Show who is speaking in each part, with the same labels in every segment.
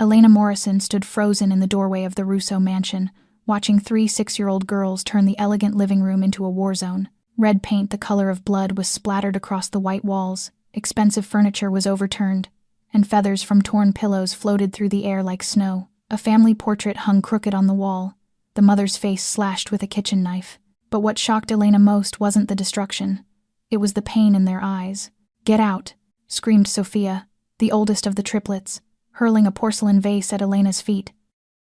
Speaker 1: Elena Morrison stood frozen in the doorway of the Russo mansion, watching 3 6-year-old girls turn the elegant living room into a war zone. Red paint the color of blood was splattered across the white walls, expensive furniture was overturned, and feathers from torn pillows floated through the air like snow. A family portrait hung crooked on the wall, the mother's face slashed with a kitchen knife. But what shocked Elena most wasn't the destruction. It was the pain in their eyes. "Get out!" screamed Sophia, the oldest of the triplets, hurling a porcelain vase at Elena's feet.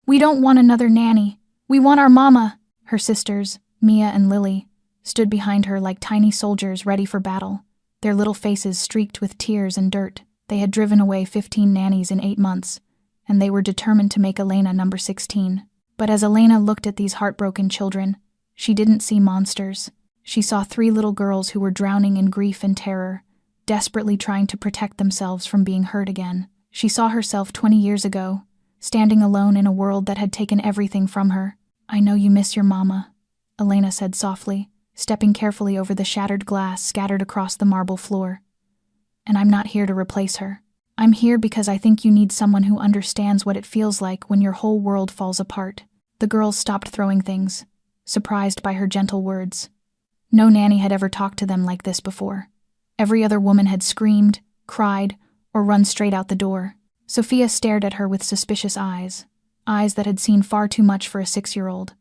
Speaker 1: "We don't want another nanny. We want our mama!" Her sisters, Mia and Lily, stood behind her like tiny soldiers ready for battle, their little faces streaked with tears and dirt. They had driven away 15 nannies in 8 months, and they were determined to make Elena number 16. But as Elena looked at these heartbroken children, she didn't see monsters. She saw 3 little girls who were drowning in grief and terror, desperately trying to protect themselves from being hurt again. She saw herself 20 years ago, standing alone in a world that had taken everything from her. "I know you miss your mama," Elena said softly, stepping carefully over the shattered glass scattered across the marble floor. "And I'm not here to replace her. I'm here because I think you need someone who understands what it feels like when your whole world falls apart." The girls stopped throwing things, surprised by her gentle words. No nanny had ever talked to them like this before. Every other woman had screamed, cried, or run straight out the door. Sophia stared at her with suspicious eyes that had seen far too much for a 6-year-old.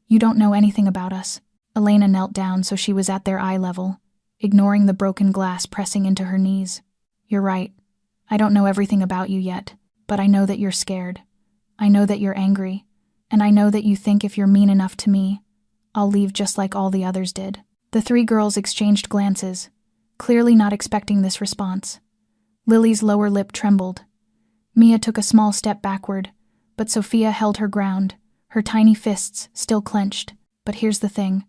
Speaker 1: "You don't know anything about us." Elena knelt down so she was at their eye level, ignoring the broken glass pressing into her knees. "You're right. I don't know everything about you yet, but I know that you're scared. I know that you're angry, and I know that you think if you're mean enough to me, I'll leave just like all the others did." The 3 girls exchanged glances, clearly not expecting this response. Lily's lower lip trembled. Mia took a small step backward, but Sophia held her ground, her tiny fists still clenched. "But here's the thing,"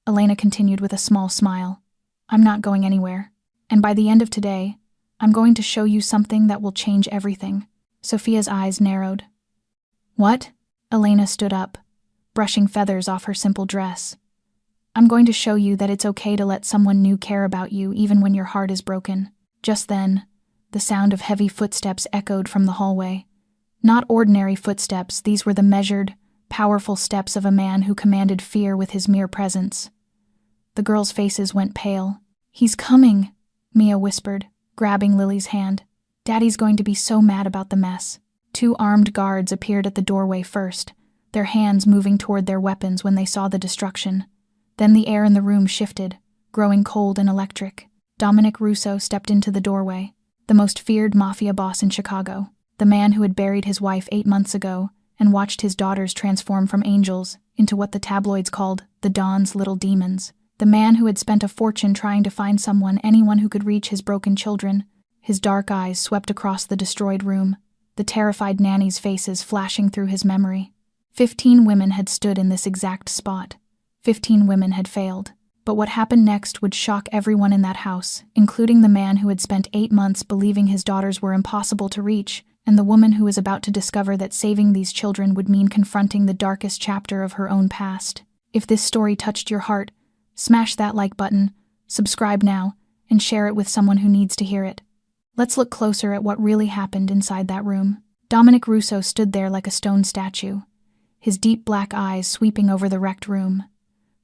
Speaker 1: Elena continued with a small smile. "I'm not going anywhere, and by the end of today, I'm going to show you something that will change everything." Sophia's eyes narrowed. "What?" Elena stood up, brushing feathers off her simple dress. "I'm going to show you that it's okay to let someone new care about you even when your heart is broken." Just then, the sound of heavy footsteps echoed from the hallway. Not ordinary footsteps, these were the measured, powerful steps of a man who commanded fear with his mere presence. The girls' faces went pale. "He's coming," Mia whispered, grabbing Lily's hand. "Daddy's going to be so mad about the mess." 2 armed guards appeared at the doorway first, their hands moving toward their weapons when they saw the destruction. Then the air in the room shifted, growing cold and electric. Dominic Russo stepped into the doorway, the most feared Mafia boss in Chicago, the man who had buried his wife 8 months ago and watched his daughters transform from angels into what the tabloids called the Don's little demons. The man who had spent a fortune trying to find anyone who could reach his broken children. His dark eyes swept across the destroyed room, the terrified nannies' faces flashing through his memory. 15 women had stood in this exact spot. 15 women had failed. But what happened next would shock everyone in that house, including the man who had spent 8 months believing his daughters were impossible to reach, and the woman who was about to discover that saving these children would mean confronting the darkest chapter of her own past. If this story touched your heart, smash that like button, subscribe now, and share it with someone who needs to hear it. Let's look closer at what really happened inside that room. Dominic Russo stood there like a stone statue, his deep black eyes sweeping over the wrecked room.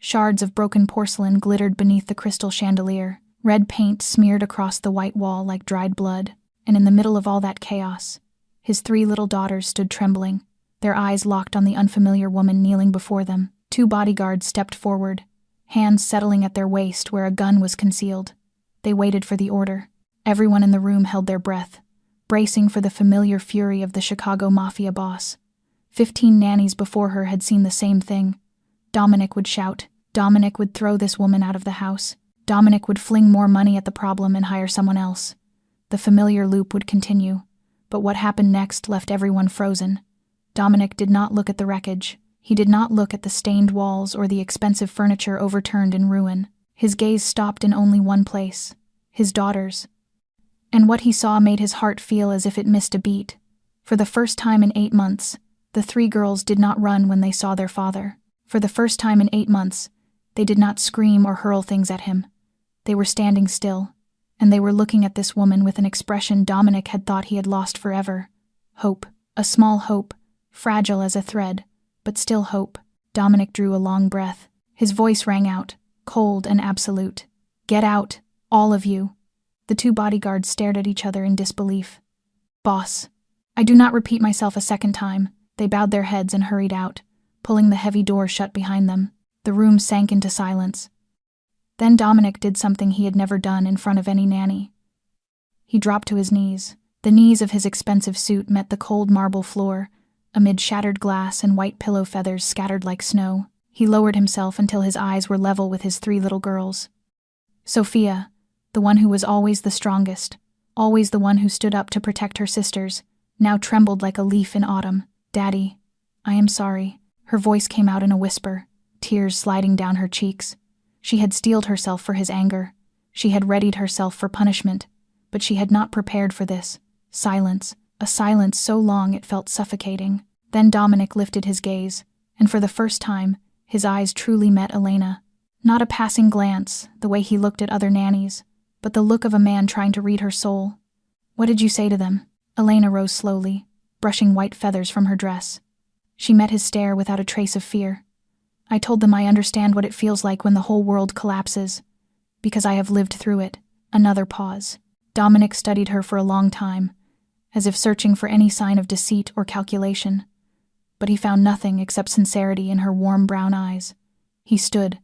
Speaker 1: Shards of broken porcelain glittered beneath the crystal chandelier, red paint smeared across the white wall like dried blood, and in the middle of all that chaos, his 3 little daughters stood trembling, their eyes locked on the unfamiliar woman kneeling before them. 2 bodyguards stepped forward, hands settling at their waist where a gun was concealed. They waited for the order. Everyone in the room held their breath, bracing for the familiar fury of the Chicago Mafia boss. 15 nannies before her had seen the same thing. Dominic would shout. Dominic would throw this woman out of the house. Dominic would fling more money at the problem and hire someone else. The familiar loop would continue, but what happened next left everyone frozen. Dominic did not look at the wreckage. He did not look at the stained walls or the expensive furniture overturned in ruin. His gaze stopped in only one place: his daughters. And what he saw made his heart feel as if it missed a beat. For the first time in 8 months, the 3 girls did not run when they saw their father. For the first time in 8 months, they did not scream or hurl things at him. They were standing still, and they were looking at this woman with an expression Dominic had thought he had lost forever: hope. A small hope, fragile as a thread, but still hope. Dominic drew a long breath. His voice rang out, cold and absolute. "Get out, all of you." The two bodyguards stared at each other in disbelief. "Boss." "I do not repeat myself a second time." They bowed their heads and hurried out, pulling the heavy door shut behind them. The room sank into silence. Then Dominic did something he had never done in front of any nanny. He dropped to his knees. The knees of his expensive suit met the cold marble floor, amid shattered glass and white pillow feathers scattered like snow. He lowered himself until his eyes were level with his 3 little girls. Sophia, the one who was always the strongest, always the one who stood up to protect her sisters, now trembled like a leaf in autumn. "Daddy, I am sorry." Her voice came out in a whisper, tears sliding down her cheeks. She had steeled herself for his anger. She had readied herself for punishment, but she had not prepared for this. Silence, a silence so long it felt suffocating. Then Dominic lifted his gaze, and for the first time, his eyes truly met Elena. Not a passing glance, the way he looked at other nannies, but the look of a man trying to read her soul. "What did you say to them?" Elena rose slowly, brushing white feathers from her dress. She met his stare without a trace of fear. "I told them I understand what it feels like when the whole world collapses, because I have lived through it." Another pause. Dominic studied her for a long time, as if searching for any sign of deceit or calculation. But he found nothing except sincerity in her warm brown eyes. He stood,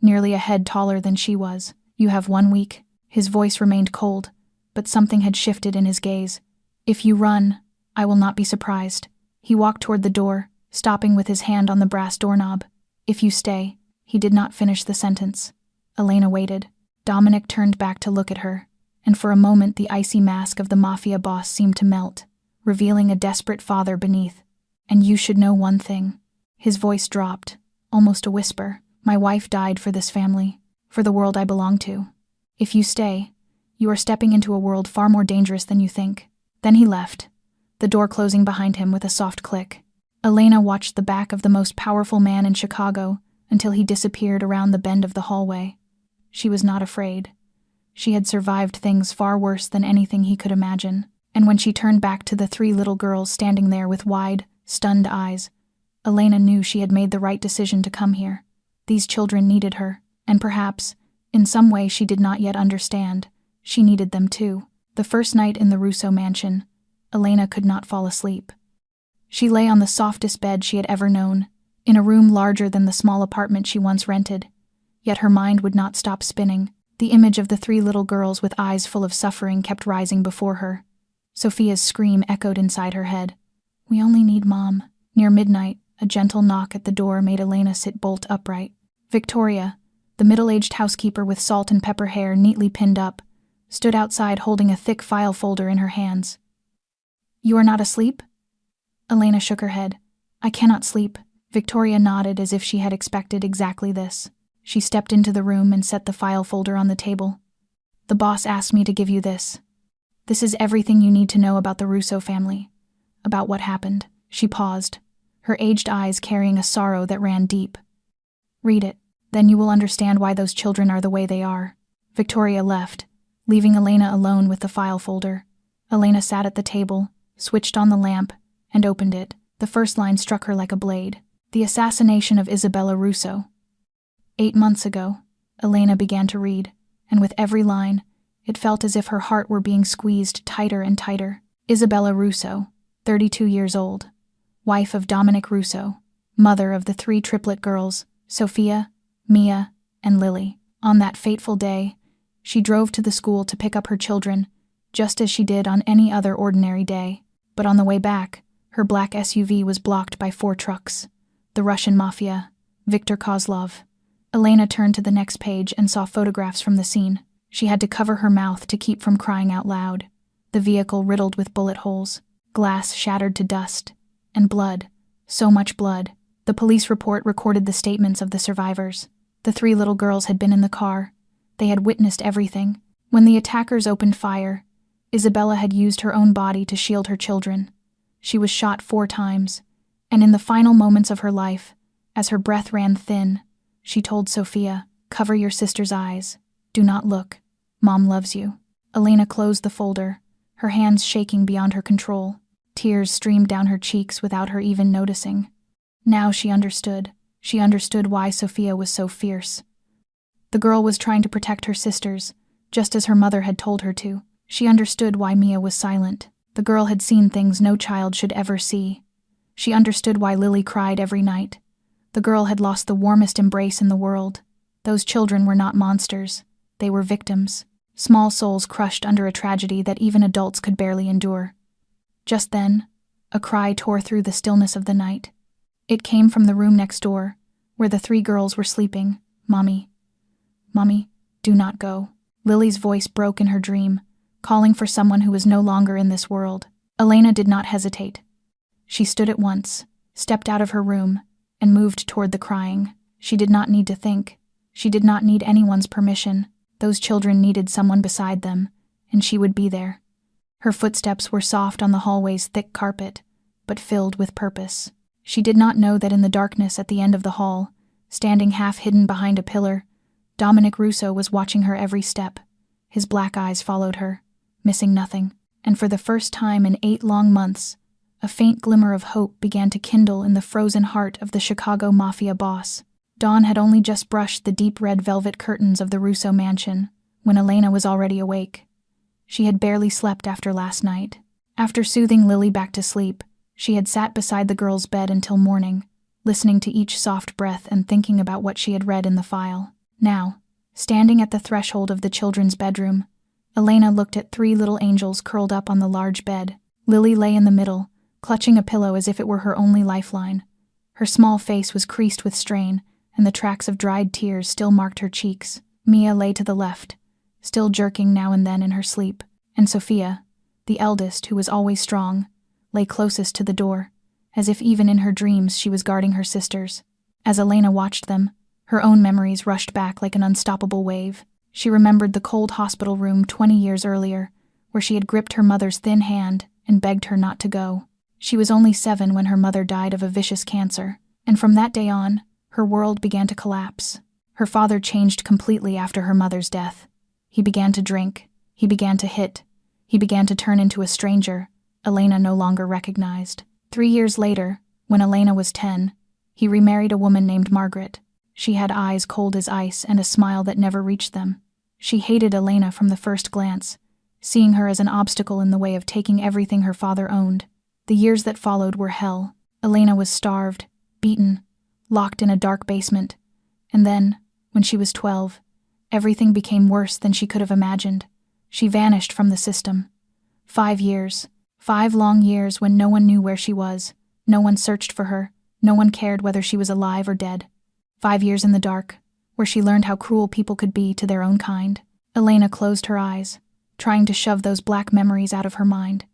Speaker 1: nearly a head taller than she was. "You have 1 week." His voice remained cold, but something had shifted in his gaze. "If you run, I will not be surprised." He walked toward the door, stopping with his hand on the brass doorknob. "If you stay." He did not finish the sentence. Elena waited. Dominic turned back to look at her, and for a moment the icy mask of the Mafia boss seemed to melt, revealing a desperate father beneath. "And you should know one thing." His voice dropped, almost a whisper. "My wife died for this family, for the world I belong to. If you stay, you are stepping into a world far more dangerous than you think." Then he left, the door closing behind him with a soft click. Elena watched the back of the most powerful man in Chicago until he disappeared around the bend of the hallway. She was not afraid. She had survived things far worse than anything he could imagine, and when she turned back to the 3 little girls standing there with wide, stunned eyes, Elena knew she had made the right decision to come here. These children needed her, and perhaps, in some way she did not yet understand, she needed them too. The first night in the Russo mansion, Elena could not fall asleep. She lay on the softest bed she had ever known, in a room larger than the small apartment she once rented. Yet her mind would not stop spinning. The image of the 3 little girls with eyes full of suffering kept rising before her. Sophia's scream echoed inside her head. "We only need Mom." Near midnight, a gentle knock at the door made Elena sit bolt upright. Victoria, the middle-aged housekeeper with salt and pepper hair neatly pinned up, stood outside holding a thick file folder in her hands. "You are not asleep?" Elena shook her head. "I cannot sleep." Victoria nodded as if she had expected exactly this. She stepped into the room and set the file folder on the table. "The boss asked me to give you this. This is everything you need to know about the Russo family, about what happened." She paused, her aged eyes carrying a sorrow that ran deep. "Read it, then you will understand why those children are the way they are." Victoria left, leaving Elena alone with the file folder. Elena sat at the table, switched on the lamp, and opened it. The first line struck her like a blade. "The assassination of Isabella Russo." 8 months ago, Elena began to read, and with every line, it felt as if her heart were being squeezed tighter and tighter. Isabella Russo, 32 years old, wife of Dominic Russo, mother of the 3 triplet girls, Sophia, Mia, and Lily. On that fateful day, she drove to the school to pick up her children, just as she did on any other ordinary day. But on the way back, her black SUV was blocked by 4 trucks. The Russian Mafia, Viktor Kozlov. Elena turned to the next page and saw photographs from the scene. She had to cover her mouth to keep from crying out loud. The vehicle riddled with bullet holes, glass shattered to dust, and blood. So much blood. The police report recorded the statements of the survivors. The 3 little girls had been in the car. They had witnessed everything. When the attackers opened fire, Isabella had used her own body to shield her children. She was shot 4 times, and in the final moments of her life, as her breath ran thin, she told Sophia, "Cover your sister's eyes. Do not look. Mom loves you." Elena closed the folder, her hands shaking beyond her control. Tears streamed down her cheeks without her even noticing. Now she understood. She understood why Sophia was so fierce. The girl was trying to protect her sisters, just as her mother had told her to. She understood why Mia was silent. The girl had seen things no child should ever see. She understood why Lily cried every night. The girl had lost the warmest embrace in the world. Those children were not monsters. They were victims. Small souls crushed under a tragedy that even adults could barely endure. Just then, a cry tore through the stillness of the night. It came from the room next door, where the 3 girls were sleeping. "Mommy. Mommy, do not go." Lily's voice broke in her dream, calling for someone who was no longer in this world. Elena did not hesitate. She stood at once, stepped out of her room, and moved toward the crying. She did not need to think. She did not need anyone's permission. Those children needed someone beside them, and she would be there. Her footsteps were soft on the hallway's thick carpet, but filled with purpose. She did not know that in the darkness at the end of the hall, standing half hidden behind a pillar, Dominic Russo was watching her every step. His black eyes followed her, missing nothing. And for the first time in 8 long months, a faint glimmer of hope began to kindle in the frozen heart of the Chicago Mafia boss. Dawn had only just brushed the deep red velvet curtains of the Russo mansion when Elena was already awake. She had barely slept after last night. After soothing Lily back to sleep, she had sat beside the girl's bed until morning, listening to each soft breath and thinking about what she had read in the file. Now, standing at the threshold of the children's bedroom, Elena looked at 3 little angels curled up on the large bed. Lily lay in the middle, clutching a pillow as if it were her only lifeline. Her small face was creased with strain, and the tracks of dried tears still marked her cheeks. Mia lay to the left, still jerking now and then in her sleep, and Sophia, the eldest, who was always strong, lay closest to the door, as if even in her dreams she was guarding her sisters. As Elena watched them, her own memories rushed back like an unstoppable wave. She remembered the cold hospital room 20 years earlier, where she had gripped her mother's thin hand and begged her not to go. She was only 7 when her mother died of a vicious cancer, and from that day on, her world began to collapse. Her father changed completely after her mother's death. He began to drink. He began to hit. He began to turn into a stranger Elena no longer recognized. 3 years later, when Elena was 10, he remarried a woman named Margaret. She had eyes cold as ice and a smile that never reached them. She hated Elena from the first glance, seeing her as an obstacle in the way of taking everything her father owned. The years that followed were hell. Elena was starved, beaten, locked in a dark basement. And then, when she was 12, everything became worse than she could have imagined. She vanished from the system. 5 years. 5 long years when no one knew where she was. No one searched for her. No one cared whether she was alive or dead. 5 years in the dark, where she learned how cruel people could be to their own kind. Elena closed her eyes, trying to shove those black memories out of her mind.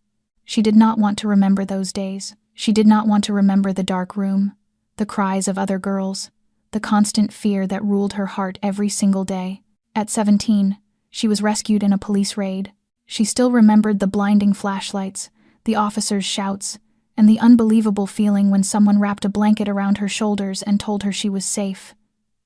Speaker 1: She did not want to remember those days. She did not want to remember the dark room, the cries of other girls, the constant fear that ruled her heart every single day. At 17, she was rescued in a police raid. She still remembered the blinding flashlights, the officers' shouts, and the unbelievable feeling when someone wrapped a blanket around her shoulders and told her she was safe.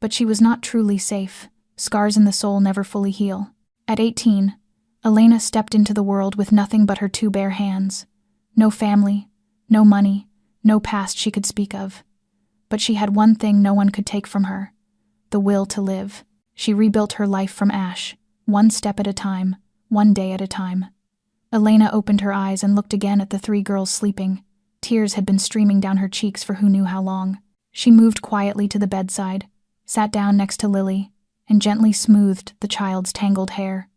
Speaker 1: But she was not truly safe. Scars in the soul never fully heal. At 18, Elena stepped into the world with nothing but her 2 bare hands. No family, no money, no past she could speak of. But she had one thing no one could take from her: the will to live. She rebuilt her life from ash, one step at a time, one day at a time. Elena opened her eyes and looked again at the 3 girls sleeping. Tears had been streaming down her cheeks for who knew how long. She moved quietly to the bedside, sat down next to Lily, and gently smoothed the child's tangled hair.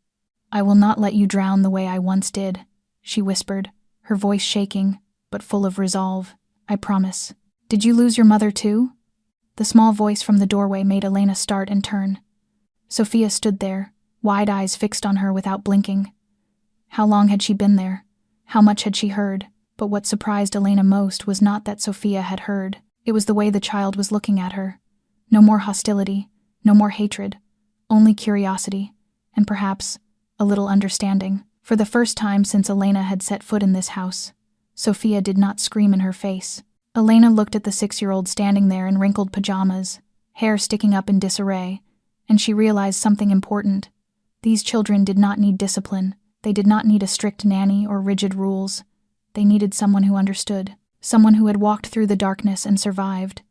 Speaker 1: "I will not let you drown the way I once did," she whispered, her voice shaking, but full of resolve. "I promise." "Did you lose your mother too?" The small voice from the doorway made Elena start and turn. Sophia stood there, wide eyes fixed on her without blinking. How long had she been there? How much had she heard? But what surprised Elena most was not that Sophia had heard. It was the way the child was looking at her. No more hostility, no more hatred, only curiosity, and perhaps a little understanding. For the first time since Elena had set foot in this house, Sophia did not scream in her face. Elena looked at the 6-year-old standing there in wrinkled pajamas, hair sticking up in disarray, and she realized something important. These children did not need discipline. They did not need a strict nanny or rigid rules. They needed someone who understood, someone who had walked through the darkness and survived.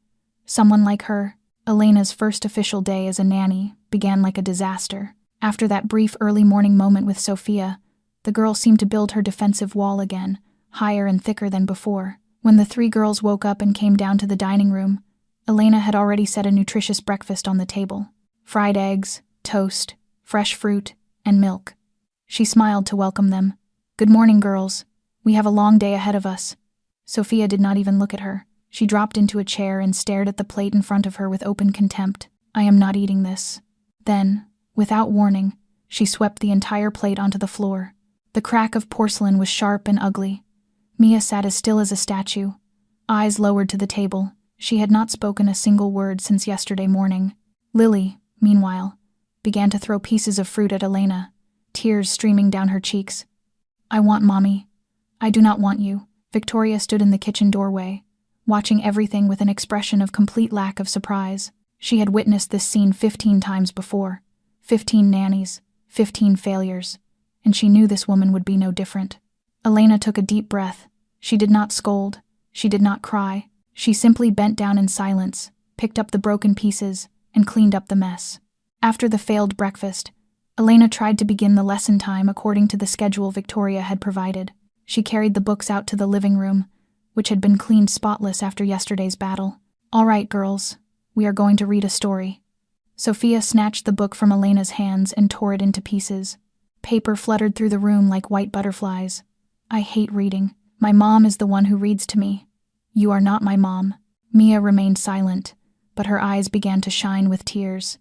Speaker 1: Someone like her. Elena's first official day as a nanny began like a disaster. After that brief early morning moment with Sophia, the girl seemed to build her defensive wall again, higher and thicker than before. When the three girls woke up and came down to the dining room, Elena had already set a nutritious breakfast on the table. Fried eggs, toast, fresh fruit, and milk. She smiled to welcome them. "Good morning, girls. We have a long day ahead of us." Sophia did not even look at her. She dropped into a chair and stared at the plate in front of her with open contempt. "I am not eating this." Then, without warning, she swept the entire plate onto the floor. The crack of porcelain was sharp and ugly. Mia sat as still as a statue, eyes lowered to the table. She had not spoken a single word since yesterday morning. Lily, meanwhile, began to throw pieces of fruit at Elena, tears streaming down her cheeks. "I want Mommy. I do not want you." Victoria stood in the kitchen doorway, watching everything with an expression of complete lack of surprise. She had witnessed this scene 15 times before. 15 nannies, 15 failures, and she knew this woman would be no different. Elena took a deep breath. She did not scold. She did not cry. She simply bent down in silence, picked up the broken pieces, and cleaned up the mess. After the failed breakfast, Elena tried to begin the lesson time according to the schedule Victoria had provided. She carried the books out to the living room, which had been cleaned spotless after yesterday's battle. "All right, girls, we are going to read a story." Sophia snatched the book from Elena's hands and tore it into pieces. Paper fluttered through the room like white butterflies. "I hate reading. My mom is the one who reads to me." "You are not my mom." Mia remained silent, but her eyes began to shine with tears,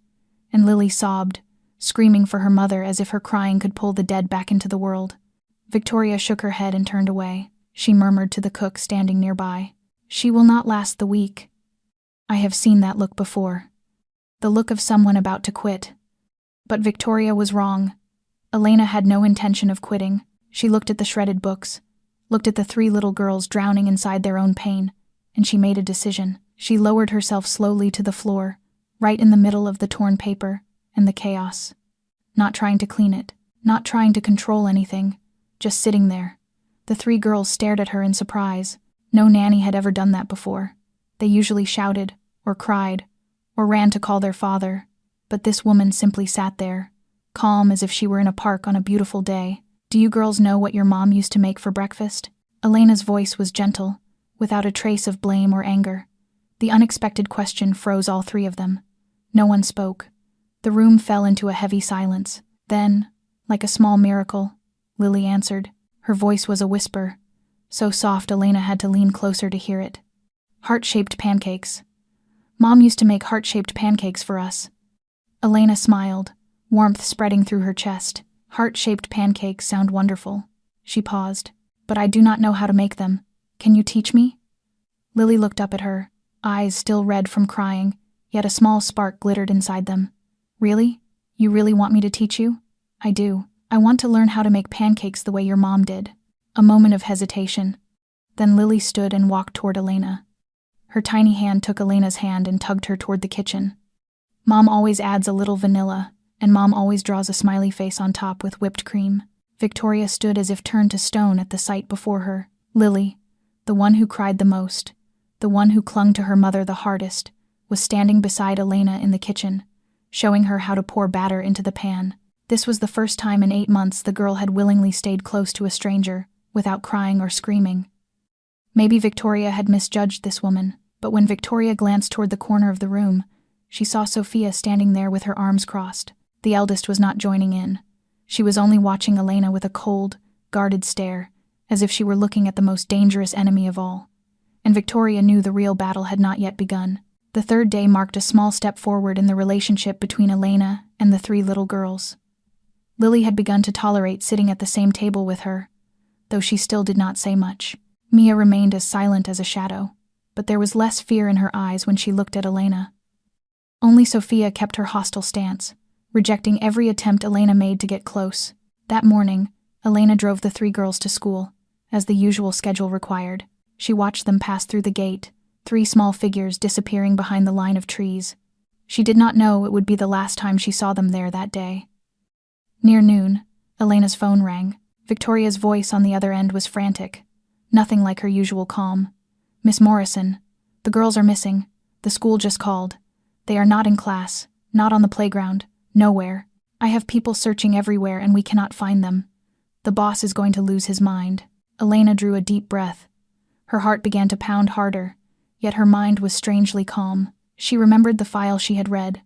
Speaker 1: and Lily sobbed, screaming for her mother as if her crying could pull the dead back into the world. Victoria shook her head and turned away. She murmured to the cook standing nearby, "She will not last the week." I have seen that look before. The look of someone about to quit. But Victoria was wrong. Elena had no intention of quitting. She looked at the shredded books, looked at the 3 little girls drowning inside their own pain, and she made a decision. She lowered herself slowly to the floor, right in the middle of the torn paper and the chaos. Not trying to clean it, not trying to control anything, just sitting there. The 3 girls stared at her in surprise. No nanny had ever done that before. They usually shouted, or cried, or ran to call their father, but this woman simply sat there, calm as if she were in a park on a beautiful day. "Do you girls know what your mom used to make for breakfast?" Elena's voice was gentle, without a trace of blame or anger. The unexpected question froze all 3 of them. No one spoke. The room fell into a heavy silence. Then, like a small miracle, Lily answered. Her voice was a whisper, so soft Elena had to lean closer to hear it. "Heart-shaped pancakes. Mom used to make heart-shaped pancakes for us." Elena smiled, warmth spreading through her chest. "Heart-shaped pancakes sound wonderful." She paused. "But I do not know how to make them. Can you teach me?" Lily looked up at her, eyes still red from crying, yet a small spark glittered inside them. "Really? You really want me to teach you?" "I do. I want to learn how to make pancakes the way your mom did." A moment of hesitation. Then Lily stood and walked toward Elena. Her tiny hand took Elena's hand and tugged her toward the kitchen. "Mom always adds a little vanilla, and Mom always draws a smiley face on top with whipped cream." Victoria stood as if turned to stone at the sight before her. Lily, the one who cried the most, the one who clung to her mother the hardest, was standing beside Elena in the kitchen, showing her how to pour batter into the pan. This was the first time in 8 months the girl had willingly stayed close to a stranger, without crying or screaming. Maybe Victoria had misjudged this woman, but when Victoria glanced toward the corner of the room, she saw Sophia standing there with her arms crossed. The eldest was not joining in. She was only watching Elena with a cold, guarded stare, as if she were looking at the most dangerous enemy of all. And Victoria knew the real battle had not yet begun. The 3rd day marked a small step forward in the relationship between Elena and the 3 little girls. Lily had begun to tolerate sitting at the same table with her, though she still did not say much. Mia remained as silent as a shadow, but there was less fear in her eyes when she looked at Elena. Only Sophia kept her hostile stance, rejecting every attempt Elena made to get close. That morning, Elena drove the 3 girls to school, as the usual schedule required. She watched them pass through the gate, 3 small figures disappearing behind the line of trees. She did not know it would be the last time she saw them there that day. Near noon, Elena's phone rang. Victoria's voice on the other end was frantic. nothing like her usual calm. "Miss Morrison, the girls are missing. The school just called. They are not in class, not on the playground, nowhere. I have people searching everywhere and we cannot find them. The boss is going to lose his mind." Elena drew a deep breath. Her heart began to pound harder, yet her mind was strangely calm. She remembered the file she had read,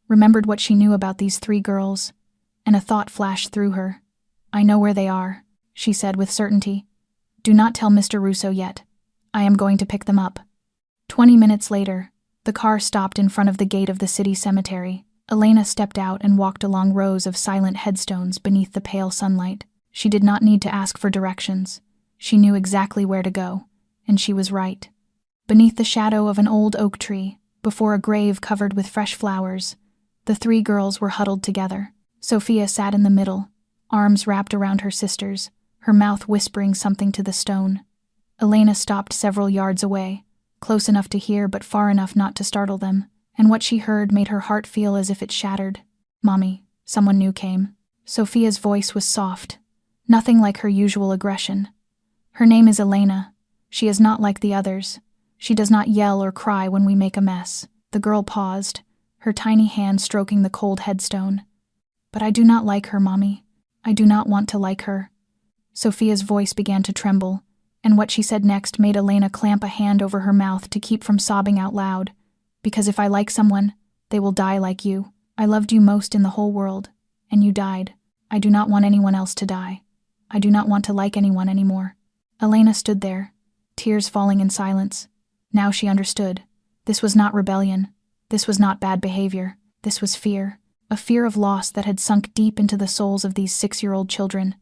Speaker 1: remembered what she knew about these 3 girls, and a thought flashed through her. "I know where they are," she said with certainty. "Do not tell Mr. Russo yet. I am going to pick them up." 20 minutes later, the car stopped in front of the gate of the city cemetery. Elena stepped out and walked along rows of silent headstones beneath the pale sunlight. She did not need to ask for directions. She knew exactly where to go, and she was right. Beneath the shadow of an old oak tree, before a grave covered with fresh flowers, the 3 girls were huddled together. Sophia sat in the middle, arms wrapped around her sisters, her mouth whispering something to the stone. Elena stopped several yards away, close enough to hear but far enough not to startle them, and what she heard made her heart feel as if it shattered. "Mommy," someone new came. Sophia's voice was soft, nothing like her usual aggression. "Her name is Elena. She is not like the others. She does not yell or cry when we make a mess." The girl paused, her tiny hand stroking the cold headstone. "But I do not like her, Mommy. I do not want to like her." Sophia's voice began to tremble, and what she said next made Elena clamp a hand over her mouth to keep from sobbing out loud. "Because if I like someone, they will die like you. I loved you most in the whole world, and you died. I do not want anyone else to die. I do not want to like anyone anymore." Elena stood there, tears falling in silence. Now she understood. This was not rebellion. This was not bad behavior. This was fear. A fear of loss that had sunk deep into the souls of these 6-year-old children,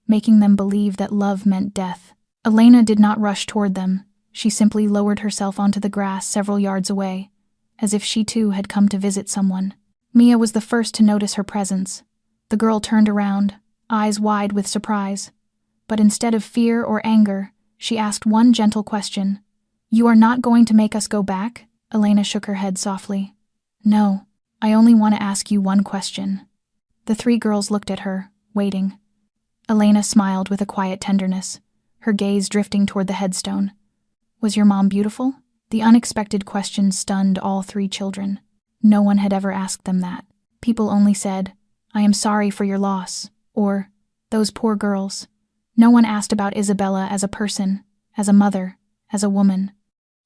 Speaker 1: making them believe that love meant death. Elena did not rush toward them. She simply lowered herself onto the grass several yards away, as if she too had come to visit someone. Mia was the first to notice her presence. The girl turned around, eyes wide with surprise. But instead of fear or anger, she asked one gentle question. "You are not going to make us go back?" Elena shook her head softly. "No, I only want to ask you one question." The 3 girls looked at her, waiting. Elena smiled with a quiet tenderness, her gaze drifting toward the headstone. "Was your mom beautiful?" The unexpected question stunned all 3 children. No one had ever asked them that. People only said, "I am sorry for your loss," or, "Those poor girls." No one asked about Isabella as a person, as a mother, as a woman.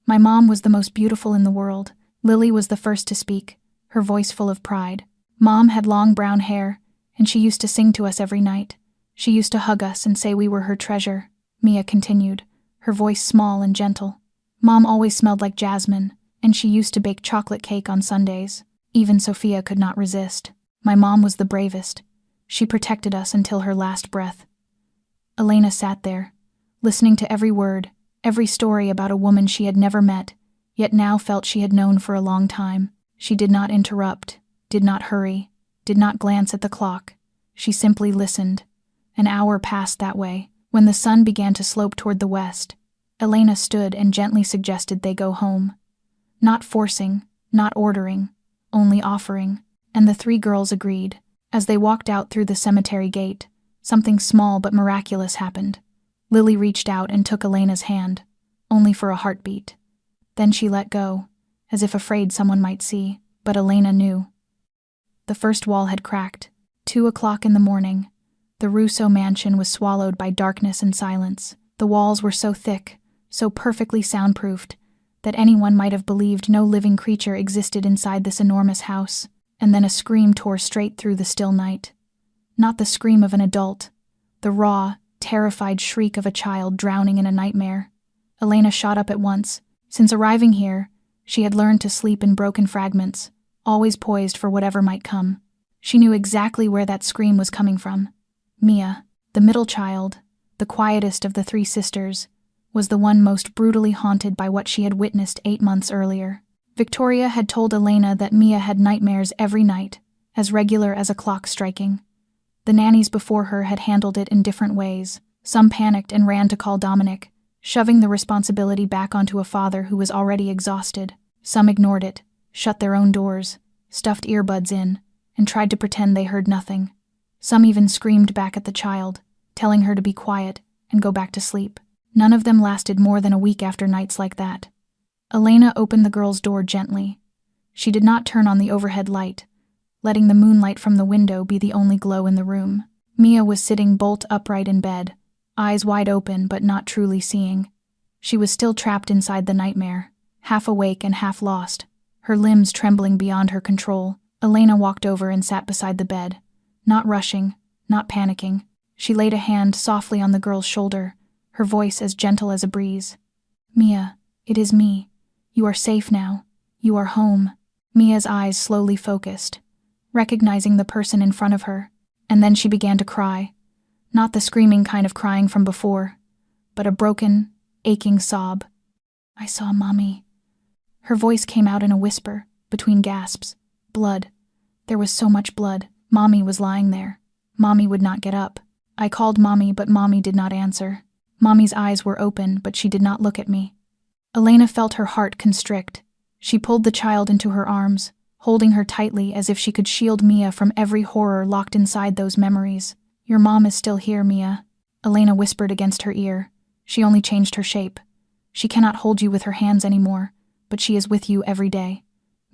Speaker 1: "My mom was the most beautiful in the world." Lily was the first to speak, her voice full of pride. "Mom had long brown hair, and she used to sing to us every night. She used to hug us and say we were her treasure," Mia continued, her voice small and gentle. "Mom always smelled like jasmine, and she used to bake chocolate cake on Sundays." Even Sophia could not resist. "My mom was the bravest. She protected us until her last breath." Elena sat there, listening to every word, every story about a woman she had never met, yet now felt she had known for a long time. She did not interrupt, did not hurry, did not glance at the clock. She simply listened. An hour passed that way. When the sun began to slope toward the west, Elena stood and gently suggested they go home. Not forcing, not ordering, only offering, and the 3 girls agreed. As they walked out through the cemetery gate, something small but miraculous happened. Lily reached out and took Elena's hand, only for a heartbeat. Then she let go, as if afraid someone might see, but Elena knew. The first wall had cracked. 2 o'clock in the morning. The Russo mansion was swallowed by darkness and silence. The walls were so thick, so perfectly soundproofed, that anyone might have believed no living creature existed inside this enormous house. And then a scream tore straight through the still night. Not the scream of an adult, the raw, terrified shriek of a child drowning in a nightmare. Elena shot up at once. Since arriving here, she had learned to sleep in broken fragments, always poised for whatever might come. She knew exactly where that scream was coming from. Mia, the middle child, the quietest of the 3 sisters, was the one most brutally haunted by what she had witnessed 8 months earlier. Victoria had told Elena that Mia had nightmares every night, as regular as a clock striking. The nannies before her had handled it in different ways. Some panicked and ran to call Dominic, shoving the responsibility back onto a father who was already exhausted. Some ignored it, shut their own doors, stuffed earbuds in, and tried to pretend they heard nothing. Some even screamed back at the child, telling her to be quiet and go back to sleep. None of them lasted more than a week after nights like that. Elena opened the girl's door gently. She did not turn on the overhead light, letting the moonlight from the window be the only glow in the room. Mia was sitting bolt upright in bed, eyes wide open but not truly seeing. She was still trapped inside the nightmare, half awake and half lost, her limbs trembling beyond her control. Elena walked over and sat beside the bed, not rushing, not panicking. She laid a hand softly on the girl's shoulder, her voice as gentle as a breeze. "Mia, it is me. You are safe now. You are home." Mia's eyes slowly focused, recognizing the person in front of her, and then she began to cry. Not the screaming kind of crying from before, but a broken, aching sob. "I saw Mommy." Her voice came out in a whisper, between gasps. Blood. There was so much blood. Mommy was lying there. Mommy would not get up. I called Mommy, but Mommy did not answer. Mommy's eyes were open, but she did not look at me. Elena felt her heart constrict. She pulled the child into her arms, holding her tightly as if she could shield Mia from every horror locked inside those memories. "Your mom is still here, Mia," Elena whispered against her ear. "She only changed her shape. She cannot hold you with her hands anymore, but she is with you every day."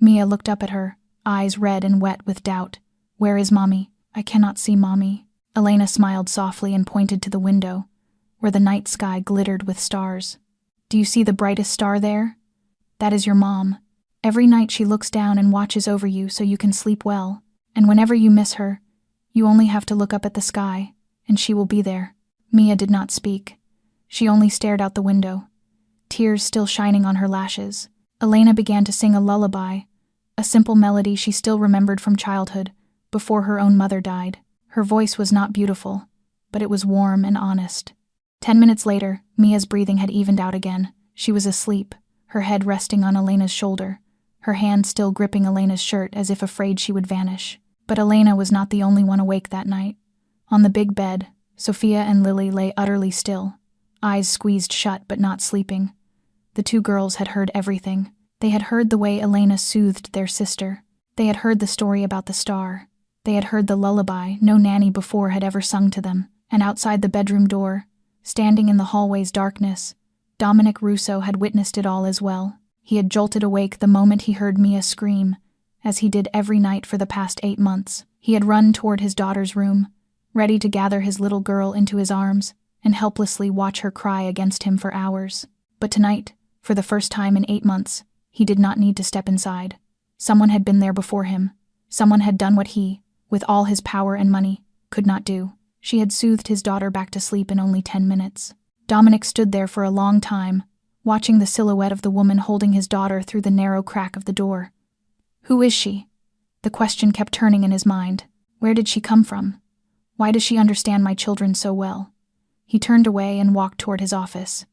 Speaker 1: Mia looked up at her, eyes red and wet with doubt. "Where is Mommy? I cannot see Mommy." Elena smiled softly and pointed to the window, where the night sky glittered with stars. "Do you see the brightest star there? That is your mom. Every night she looks down and watches over you so you can sleep well, and whenever you miss her, you only have to look up at the sky, and she will be there." Mia did not speak. She only stared out the window, tears still shining on her lashes. Elena began to sing a lullaby, a simple melody she still remembered from childhood, before her own mother died. Her voice was not beautiful, but it was warm and honest. 10 minutes later, Mia's breathing had evened out again. She was asleep, her head resting on Elena's shoulder, her hand still gripping Elena's shirt as if afraid she would vanish. But Elena was not the only one awake that night. On the big bed, Sophia and Lily lay utterly still, eyes squeezed shut but not sleeping. The two girls had heard everything. They had heard the way Elena soothed their sister. They had heard the story about the star. They had heard the lullaby no nanny before had ever sung to them. And outside the bedroom door, standing in the hallway's darkness, Dominic Russo had witnessed it all as well. He had jolted awake the moment he heard Mia scream, as he did every night for the past 8 months. He had run toward his daughter's room, ready to gather his little girl into his arms and helplessly watch her cry against him for hours. But tonight, for the first time in 8 months, he did not need to step inside. Someone had been there before him. Someone had done what he, with all his power and money, could not do. She had soothed his daughter back to sleep in only 10 minutes. Dominic stood there for a long time, watching the silhouette of the woman holding his daughter through the narrow crack of the door. Who is she? The question kept turning in his mind. Where did she come from? Why does she understand my children so well? He turned away and walked toward his office.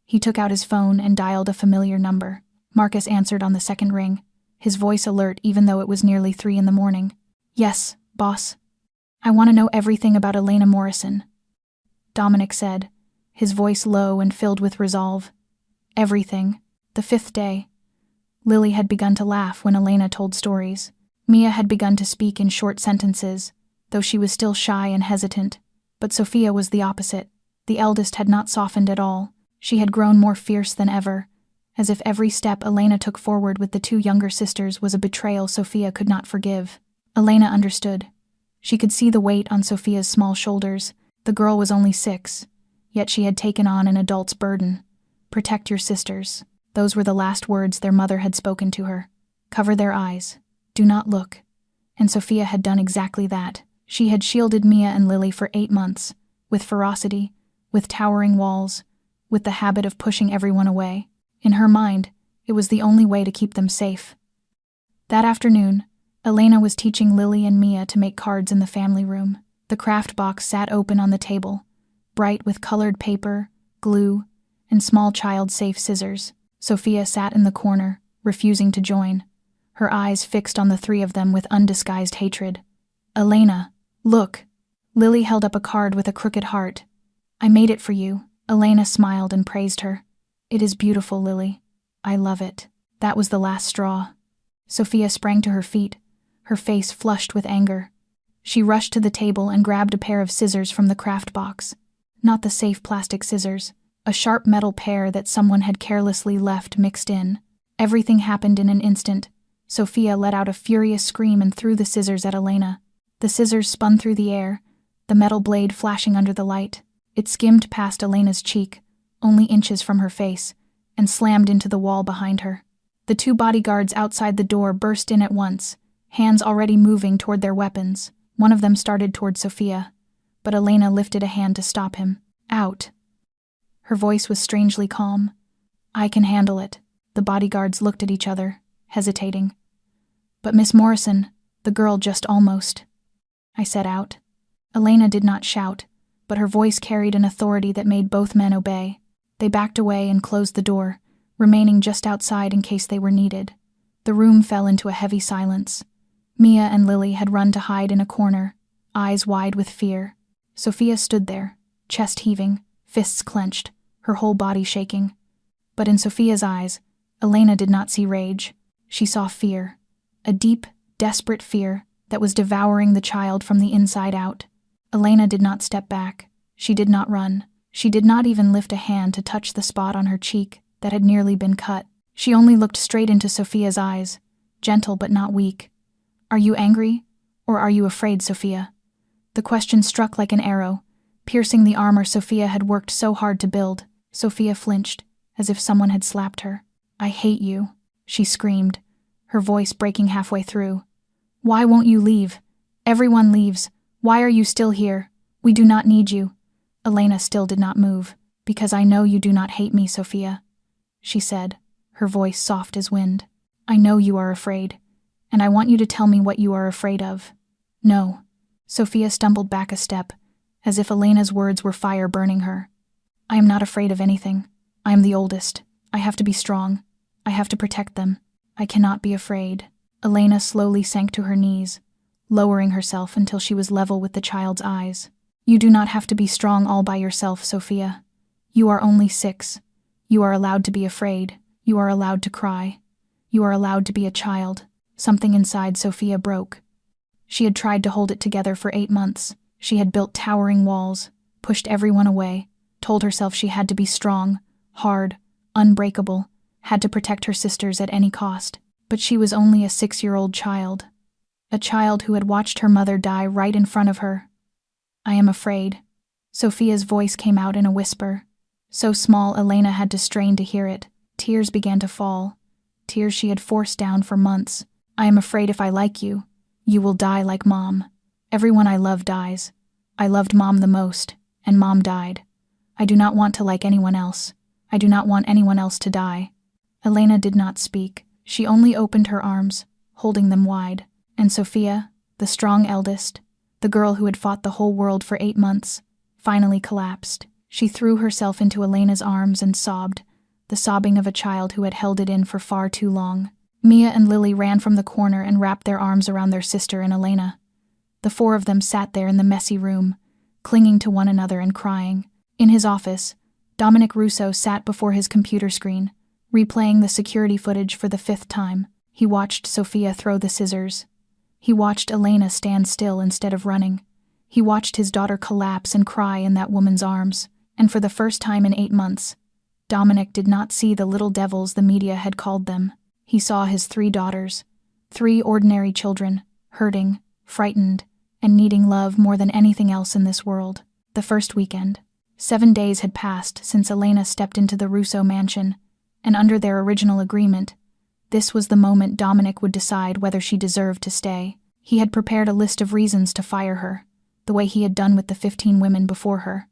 Speaker 1: He took out his phone and dialed a familiar number. Marcus answered on the second ring, his voice alert even though it was nearly 3 in the morning. "Yes, boss. I want to know everything about Elena Morrison," Dominic said, his voice low and filled with resolve. Everything. The 5th day. Lily had begun to laugh when Elena told stories. Mia had begun to speak in short sentences, though she was still shy and hesitant. But Sophia was the opposite. The eldest had not softened at all. She had grown more fierce than ever, as if every step Elena took forward with the 2 younger sisters was a betrayal Sophia could not forgive. Elena understood. She could see the weight on Sophia's small shoulders. The girl was only 6, yet she had taken on an adult's burden. Protect your sisters. Those were the last words their mother had spoken to her. Cover their eyes. Do not look. And Sophia had done exactly that. She had shielded Mia and Lily for 8 months, with ferocity, with towering walls, with the habit of pushing everyone away. In her mind, it was the only way to keep them safe. That afternoon, Elena was teaching Lily and Mia to make cards in the family room. The craft box sat open on the table, bright with colored paper, glue, and small child-safe scissors. Sophia sat in the corner, refusing to join, her eyes fixed on the 3 of them with undisguised hatred. "Elena, look." Lily held up a card with a crooked heart. "I made it for you." Elena smiled and praised her. "It is beautiful, Lily. I love it." That was the last straw. Sophia sprang to her feet, her face flushed with anger. She rushed to the table and grabbed a pair of scissors from the craft box. Not the safe plastic scissors, A sharp metal pear that someone had carelessly left mixed in. Everything happened in an instant. Sophia let out a furious scream and threw the scissors at Elena. The scissors spun through the air, the metal blade flashing under the light. It skimmed past Elena's cheek, only inches from her face, and slammed into the wall behind her. The two bodyguards outside the door burst in at once, hands already moving toward their weapons. One of them started toward Sophia, but Elena lifted a hand to stop him. Out. Her voice was strangely calm. I can handle it. The bodyguards looked at each other, hesitating. But Miss Morrison, the girl just almost. I said out. Elena did not shout, but her voice carried an authority that made both men obey. They backed away and closed the door, remaining just outside in case they were needed. The room fell into a heavy silence. Mia and Lily had run to hide in a corner, eyes wide with fear. Sophia stood there, chest heaving, fists clenched, her whole body shaking. But in Sophia's eyes, Elena did not see rage. She saw fear, a deep, desperate fear that was devouring the child from the inside out. Elena did not step back. She did not run. She did not even lift a hand to touch the spot on her cheek that had nearly been cut. She only looked straight into Sophia's eyes, gentle but not weak. Are you angry, or are you afraid, Sophia? The question struck like an arrow, piercing the armor Sophia had worked so hard to build. Sophia flinched, as if someone had slapped her. I hate you, she screamed, her voice breaking halfway through. Why won't you leave? Everyone leaves. Why are you still here? We do not need you. Elena still did not move. Because I know you do not hate me, Sophia, she said, her voice soft as wind. I know you are afraid, and I want you to tell me what you are afraid of. No. Sophia stumbled back a step, as if Elena's words were fire burning her. I am not afraid of anything. I am the oldest. I have to be strong. I have to protect them. I cannot be afraid. Elena slowly sank to her knees, lowering herself until she was level with the child's eyes. You do not have to be strong all by yourself, Sophia. You are only 6. You are allowed to be afraid. You are allowed to cry. You are allowed to be a child. Something inside Sophia broke. She had tried to hold it together for 8 months. She had built towering walls, pushed everyone away, told herself she had to be strong, hard, unbreakable, had to protect her sisters at any cost. But she was only a 6-year-old child. A child who had watched her mother die right in front of her. I am afraid. Sophia's voice came out in a whisper. So small Elena had to strain to hear it. Tears began to fall. Tears she had forced down for months. I am afraid if I like you, you will die like Mom. Everyone I love dies. I loved Mom the most, and Mom died. I do not want to like anyone else. I do not want anyone else to die. Elena did not speak. She only opened her arms, holding them wide. And Sophia, the strong eldest, the girl who had fought the whole world for 8 months, finally collapsed. She threw herself into Elena's arms and sobbed, the sobbing of a child who had held it in for far too long. Mia and Lily ran from the corner and wrapped their arms around their sister and Elena. The 4 of them sat there in the messy room, clinging to one another and crying. In his office, Dominic Russo sat before his computer screen, replaying the security footage for the 5th time. He watched Sophia throw the scissors. He watched Elena stand still instead of running. He watched his daughter collapse and cry in that woman's arms. And for the first time in 8 months, Dominic did not see the little devils the media had called them. He saw his 3 daughters, 3 ordinary children, hurting, frightened, and needing love more than anything else in this world. The first weekend. 7 days had passed since Elena stepped into the Russo mansion, and under their original agreement, this was the moment Dominic would decide whether she deserved to stay. He had prepared a list of reasons to fire her, the way he had done with the 15 women before her.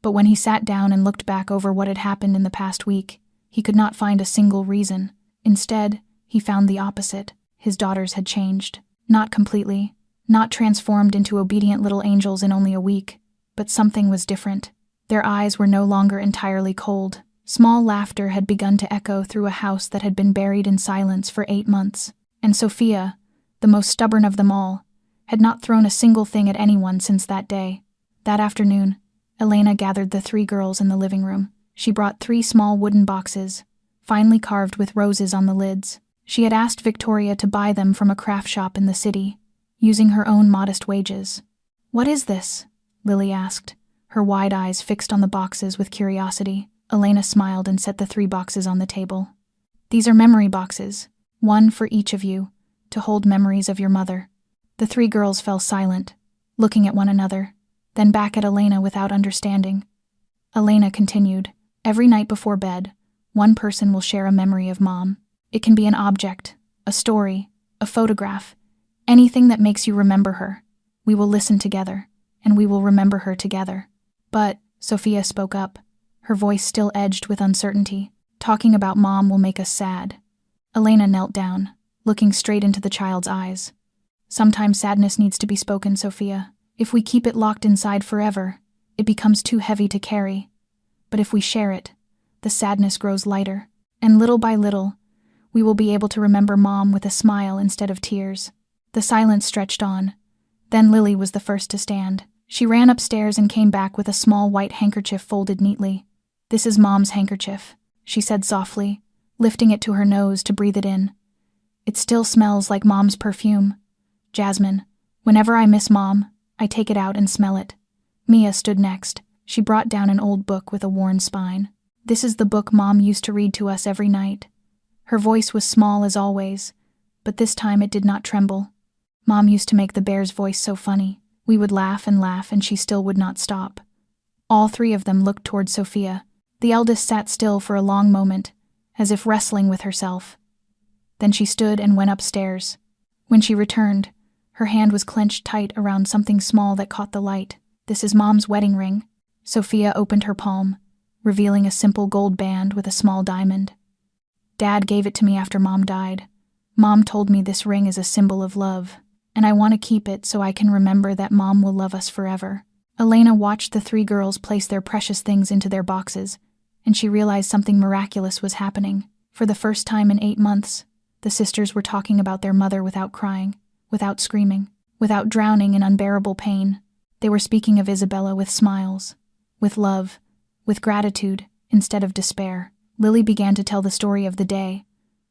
Speaker 1: But when he sat down and looked back over what had happened in the past week, he could not find a single reason. Instead, he found the opposite. His daughters had changed. Not completely, not transformed into obedient little angels in only a week, but something was different. Their eyes were no longer entirely cold. Small laughter had begun to echo through a house that had been buried in silence for 8 months. And Sophia, the most stubborn of them all, had not thrown a single thing at anyone since that day. That afternoon, Elena gathered the 3 girls in the living room. She brought 3 small wooden boxes, finely carved with roses on the lids. She had asked Victoria to buy them from a craft shop in the city, using her own modest wages. "What is this?" Lily asked, her wide eyes fixed on the boxes with curiosity. Elena smiled and set the 3 boxes on the table. These are memory boxes, one for each of you, to hold memories of your mother. The 3 girls fell silent, looking at one another, then back at Elena without understanding. Elena continued, every night before bed, one person will share a memory of Mom. It can be an object, a story, a photograph, anything that makes you remember her. We will listen together, and we will remember her together. But, Sophia spoke up, her voice still edged with uncertainty, talking about Mom will make us sad. Elena knelt down, looking straight into the child's eyes. Sometimes sadness needs to be spoken, Sophia. If we keep it locked inside forever, it becomes too heavy to carry. But if we share it, the sadness grows lighter, and little by little, we will be able to remember Mom with a smile instead of tears. The silence stretched on. Then Lily was the first to stand. She ran upstairs and came back with a small white handkerchief folded neatly. This is Mom's handkerchief, she said softly, lifting it to her nose to breathe it in. It still smells like Mom's perfume. Jasmine, whenever I miss Mom, I take it out and smell it. Mia stood next. She brought down an old book with a worn spine. This is the book Mom used to read to us every night. Her voice was small as always, but this time it did not tremble. Mom used to make the bear's voice so funny. We would laugh, and she still would not stop. All 3 of them looked toward Sophia. The eldest sat still for a long moment, as if wrestling with herself. Then she stood and went upstairs. When she returned, her hand was clenched tight around something small that caught the light. This is Mom's wedding ring. Sophia opened her palm, revealing a simple gold band with a small diamond. Dad gave it to me after Mom died. Mom told me this ring is a symbol of love, and I want to keep it so I can remember that Mom will love us forever. Elena watched the 3 girls place their precious things into their boxes, and she realized something miraculous was happening. For the first time in 8 months, the sisters were talking about their mother without crying, without screaming, without drowning in unbearable pain. They were speaking of Isabella with smiles, with love, with gratitude, instead of despair. Lily began to tell the story of the day.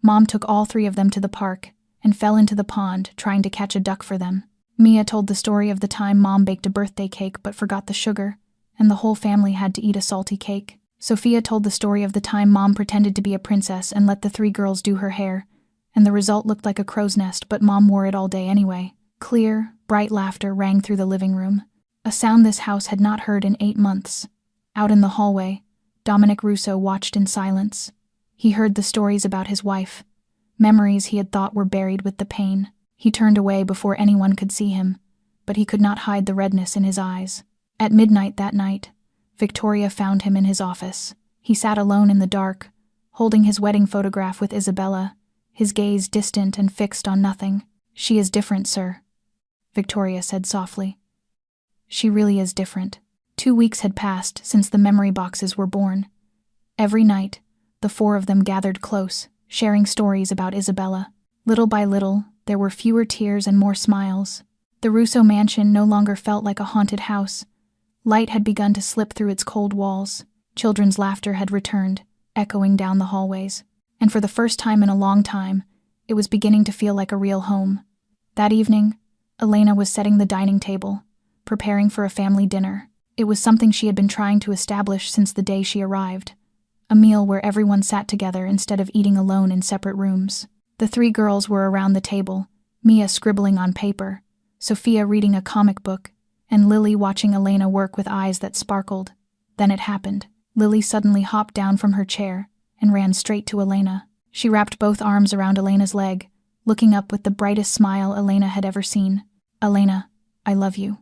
Speaker 1: Mom took all 3 of them to the park and fell into the pond trying to catch a duck for them. Mia told the story of the time Mom baked a birthday cake but forgot the sugar, and the whole family had to eat a salty cake. Sophia told the story of the time Mom pretended to be a princess and let the 3 girls do her hair, and the result looked like a crow's nest, but Mom wore it all day anyway. Clear, bright laughter rang through the living room, a sound this house had not heard in 8 months. Out in the hallway, Dominic Russo watched in silence. He heard the stories about his wife, memories he had thought were buried with the pain. He turned away before anyone could see him, but he could not hide the redness in his eyes. At midnight that night, Victoria found him in his office. He sat alone in the dark, holding his wedding photograph with Isabella, his gaze distant and fixed on nothing. "She is different, sir," Victoria said softly. "She really is different." 2 weeks had passed since the memory boxes were born. Every night, the 4 of them gathered close, sharing stories about Isabella. Little by little, there were fewer tears and more smiles. The Russo mansion no longer felt like a haunted house. Light had begun to slip through its cold walls. Children's laughter had returned, echoing down the hallways. And for the first time in a long time, it was beginning to feel like a real home. That evening, Elena was setting the dining table, preparing for a family dinner. It was something she had been trying to establish since the day she arrived. A meal where everyone sat together instead of eating alone in separate rooms. The 3 girls were around the table, Mia scribbling on paper, Sophia reading a comic book, and Lily watching Elena work with eyes that sparkled. Then it happened. Lily suddenly hopped down from her chair and ran straight to Elena. She wrapped both arms around Elena's leg, looking up with the brightest smile Elena had ever seen. "Elena, I love you."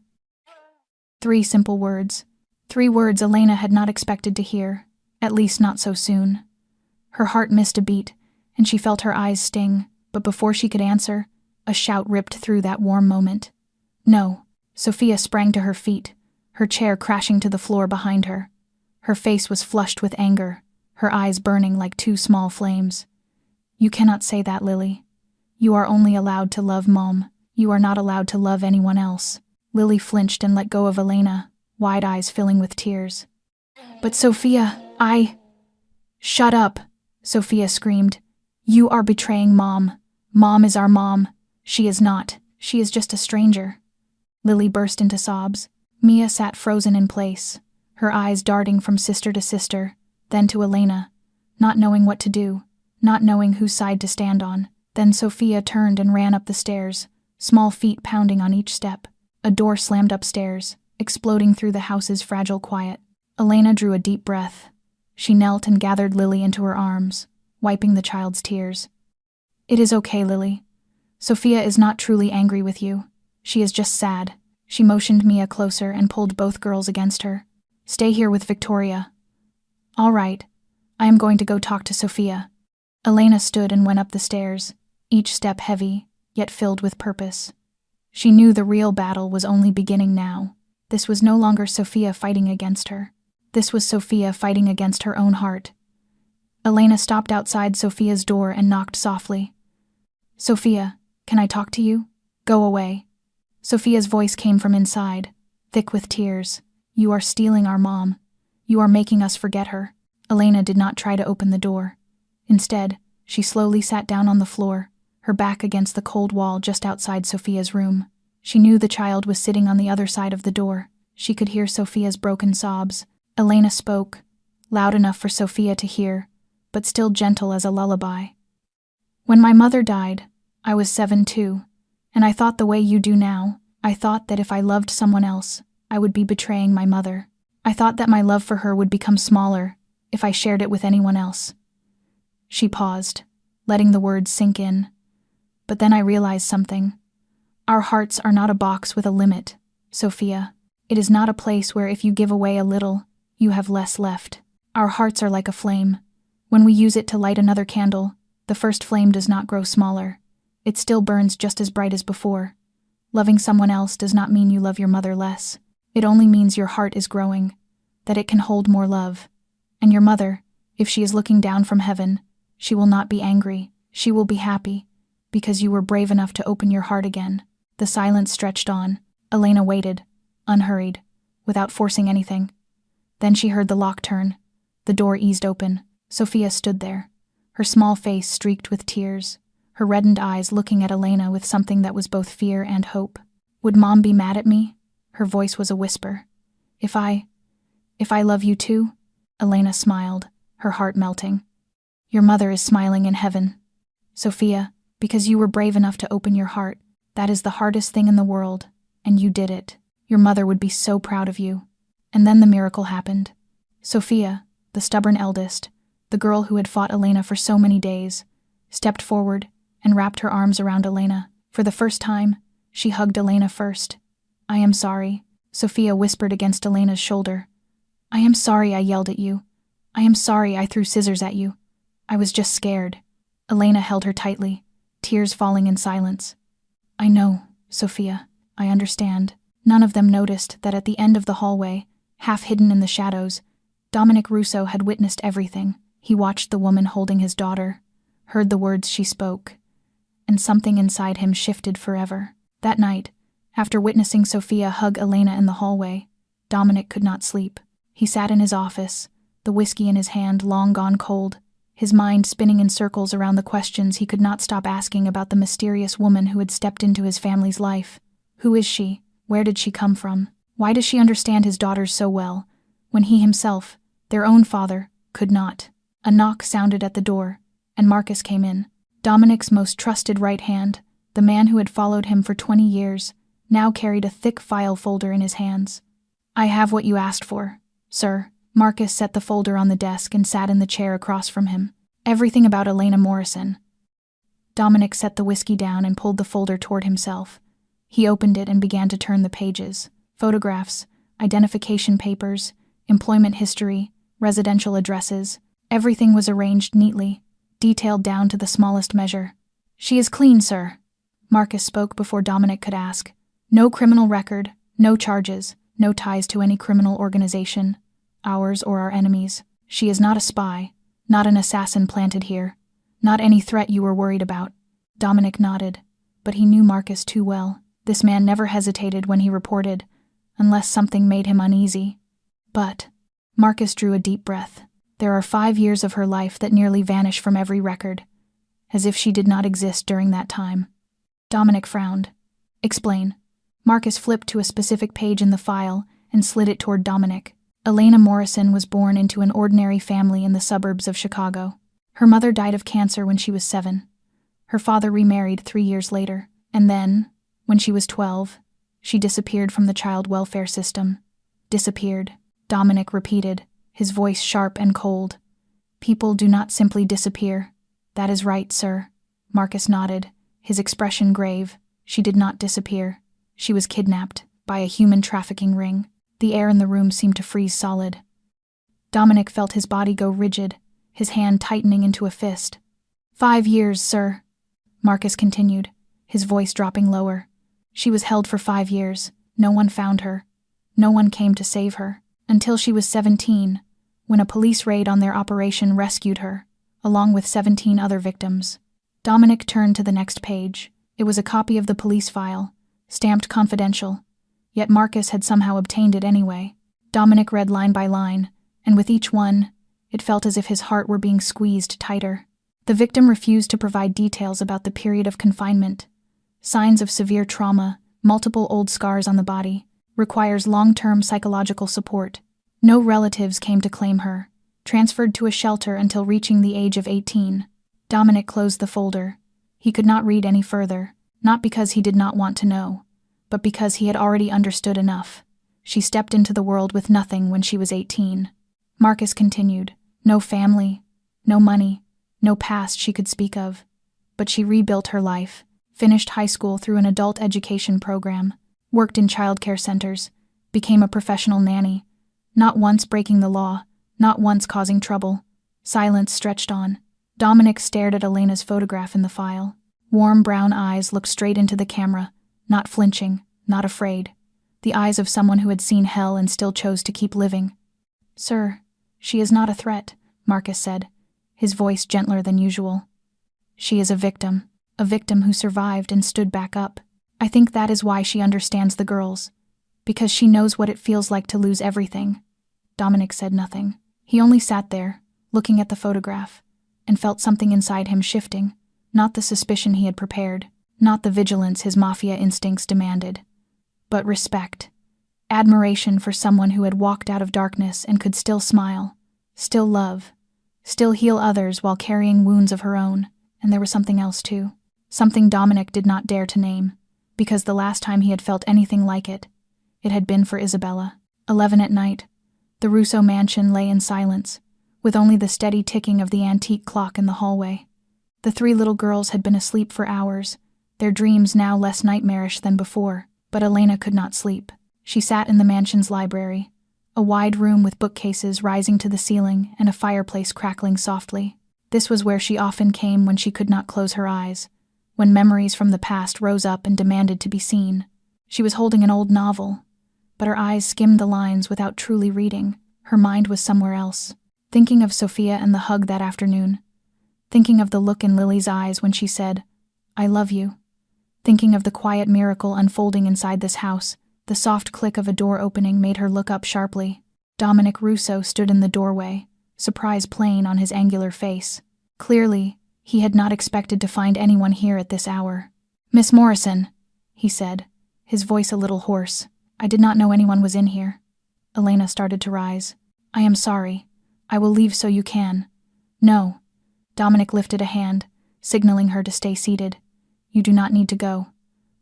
Speaker 1: 3 simple words. 3 words Elena had not expected to hear, at least not so soon. Her heart missed a beat, and she felt her eyes sting, but before she could answer, a shout ripped through that warm moment. "No." Sophia sprang to her feet, her chair crashing to the floor behind her. Her face was flushed with anger, her eyes burning like 2 small flames. "You cannot say that, Lily. You are only allowed to love Mom. You are not allowed to love anyone else." Lily flinched and let go of Elena, wide eyes filling with tears. "But Sophia, Shut up," Sophia screamed. "You are betraying Mom. Mom is our mom. She is not. She is just a stranger." Lily burst into sobs. Mia sat frozen in place, her eyes darting from sister to sister, then to Elena, not knowing what to do, not knowing whose side to stand on. Then Sophia turned and ran up the stairs, small feet pounding on each step. A door slammed upstairs, exploding through the house's fragile quiet. Elena drew a deep breath. She knelt and gathered Lily into her arms, wiping the child's tears. "It is okay, Lily. Sophia is not truly angry with you. She is just sad." She motioned Mia closer and pulled both girls against her. "Stay here with Victoria." "All right. I am going to go talk to Sophia." Elena stood and went up the stairs, each step heavy, yet filled with purpose. She knew the real battle was only beginning now. This was no longer Sophia fighting against her. This was Sophia fighting against her own heart. Elena stopped outside Sophia's door and knocked softly. "Sophia, can I talk to you?" "Go away." Sophia's voice came from inside, thick with tears. "You are stealing our mom. You are making us forget her." Elena did not try to open the door. Instead, she slowly sat down on the floor, her back against the cold wall just outside Sophia's room. She knew the child was sitting on the other side of the door. She could hear Sophia's broken sobs. Elena spoke, loud enough for Sophia to hear, but still gentle as a lullaby. "When my mother died, I was 7 too, and I thought the way you do now. I thought that if I loved someone else, I would be betraying my mother. I thought that my love for her would become smaller if I shared it with anyone else." She paused, letting the words sink in. "But then I realized something. Our hearts are not a box with a limit, Sophia. It is not a place where if you give away a little, you have less left. Our hearts are like a flame. When we use it to light another candle, the first flame does not grow smaller. It still burns just as bright as before. Loving someone else does not mean you love your mother less. It only means your heart is growing, that it can hold more love. And your mother, if she is looking down from heaven, she will not be angry. She will be happy, because you were brave enough to open your heart again." The silence stretched on. Elena waited, unhurried, without forcing anything. Then she heard the lock turn. The door eased open. Sophia stood there, her small face streaked with tears, her reddened eyes looking at Elena with something that was both fear and hope. "Would Mom be mad at me?" Her voice was a whisper. If I love you too?" Elena smiled, her heart melting. "Your mother is smiling in heaven. Sophia, because you were brave enough to open your heart. That is the hardest thing in the world, and you did it. Your mother would be so proud of you." And then the miracle happened. Sophia, the stubborn eldest, the girl who had fought Elena for so many days, stepped forward and wrapped her arms around Elena. For the first time, she hugged Elena first. "I am sorry," Sophia whispered against Elena's shoulder. "I am sorry I yelled at you. I am sorry I threw scissors at you. I was just scared." Elena held her tightly, tears falling in silence. "I know, Sophia, I understand." None of them noticed that at the end of the hallway, half hidden in the shadows, Dominic Russo had witnessed everything. He watched the woman holding his daughter, heard the words she spoke, and something inside him shifted forever. That night, after witnessing Sophia hug Elena in the hallway, Dominic could not sleep. He sat in his office, the whiskey in his hand long gone cold, his mind spinning in circles around the questions he could not stop asking about the mysterious woman who had stepped into his family's life. Who is she? Where did she come from? Why does she understand his daughters so well, when he himself, their own father, could not? A knock sounded at the door, and Marcus came in. Dominic's most trusted right hand, the man who had followed him for 20 years, now carried a thick file folder in his hands. "I have what you asked for, sir." Marcus set the folder on the desk and sat in the chair across from him. "Everything about Elena Morrison." Dominic set the whiskey down and pulled the folder toward himself. He opened it and began to turn the pages. Photographs, identification papers, employment history, residential addresses. Everything was arranged neatly, detailed down to the smallest measure. "She is clean, sir." Marcus spoke before Dominic could ask. "No criminal record, no charges, no ties to any criminal organization, ours or our enemies. She is not a spy, not an assassin planted here, not any threat you were worried about." Dominic nodded, but he knew Marcus too well. This man never hesitated when he reported, unless something made him uneasy. But Marcus drew a deep breath. There are 5 years of her life that nearly vanish from every record, as if she did not exist during that time. Dominic frowned. "Explain." Marcus flipped to a specific page in the file and slid it toward Dominic. Elena Morrison was born into an ordinary family in the suburbs of Chicago. Her mother died of cancer when she was 7. Her father remarried 3 years later, and then, when she was 12, she disappeared from the child welfare system. Disappeared, Dominic repeated, his voice sharp and cold. People do not simply disappear. That is right, sir. Marcus nodded, his expression grave. She did not disappear. She was kidnapped by a human trafficking ring. The air in the room seemed to freeze solid. Dominic felt his body go rigid, his hand tightening into a fist. 5 years, sir. Marcus continued, his voice dropping lower. She was held for 5 years. No one found her. No one came to save her. Until she was 17, when a police raid on their operation rescued her, along with 17 other victims. Dominic turned to the next page. It was a copy of the police file, stamped confidential. Yet Marcus had somehow obtained it anyway. Dominic read line by line, and with each one, it felt as if his heart were being squeezed tighter. The victim refused to provide details about the period of confinement. Signs of severe trauma, multiple old scars on the body, requires long-term psychological support. No relatives came to claim her, transferred to a shelter until reaching the age of 18. Dominic closed the folder. He could not read any further, not because he did not want to know, but because he had already understood enough. She stepped into the world with nothing when she was 18. Marcus continued. No family, no money, no past she could speak of. But she rebuilt her life, finished high school through an adult education program, worked in childcare centers, became a professional nanny, not once breaking the law, not once causing trouble. Silence stretched on. Dominic stared at Elena's photograph in the file. Warm brown eyes looked straight into the camera, not flinching, not afraid. The eyes of someone who had seen hell and still chose to keep living. Sir, she is not a threat, Marcus said, his voice gentler than usual. She is a victim who survived and stood back up. I think that is why she understands the girls, because she knows what it feels like to lose everything. Dominic said nothing. He only sat there, looking at the photograph, and felt something inside him shifting, not the suspicion he had prepared, not the vigilance his Mafia instincts demanded, but respect, admiration for someone who had walked out of darkness and could still smile, still love, still heal others while carrying wounds of her own. And there was something else too, something Dominic did not dare to name, because the last time he had felt anything like it had been for Isabella. 11 at night, the Russo mansion lay in silence, with only the steady ticking of the antique clock in the hallway. The 3 little girls had been asleep for hours, their dreams now less nightmarish than before, but Elena could not sleep. She sat in the mansion's library, a wide room with bookcases rising to the ceiling and a fireplace crackling softly. This was where she often came when she could not close her eyes, when memories from the past rose up and demanded to be seen. She was holding an old novel, but her eyes skimmed the lines without truly reading. Her mind was somewhere else, thinking of Sophia and the hug that afternoon, thinking of the look in Lily's eyes when she said, "I love you," thinking of the quiet miracle unfolding inside this house. The soft click of a door opening made her look up sharply. Dominic Russo stood in the doorway, surprise plain on his angular face. Clearly, he had not expected to find anyone here at this hour. "Miss Morrison," he said, his voice a little hoarse. "I did not know anyone was in here." Elena started to rise. "I am sorry. I will leave so you can." "No." Dominic lifted a hand, signaling her to stay seated. "You do not need to go.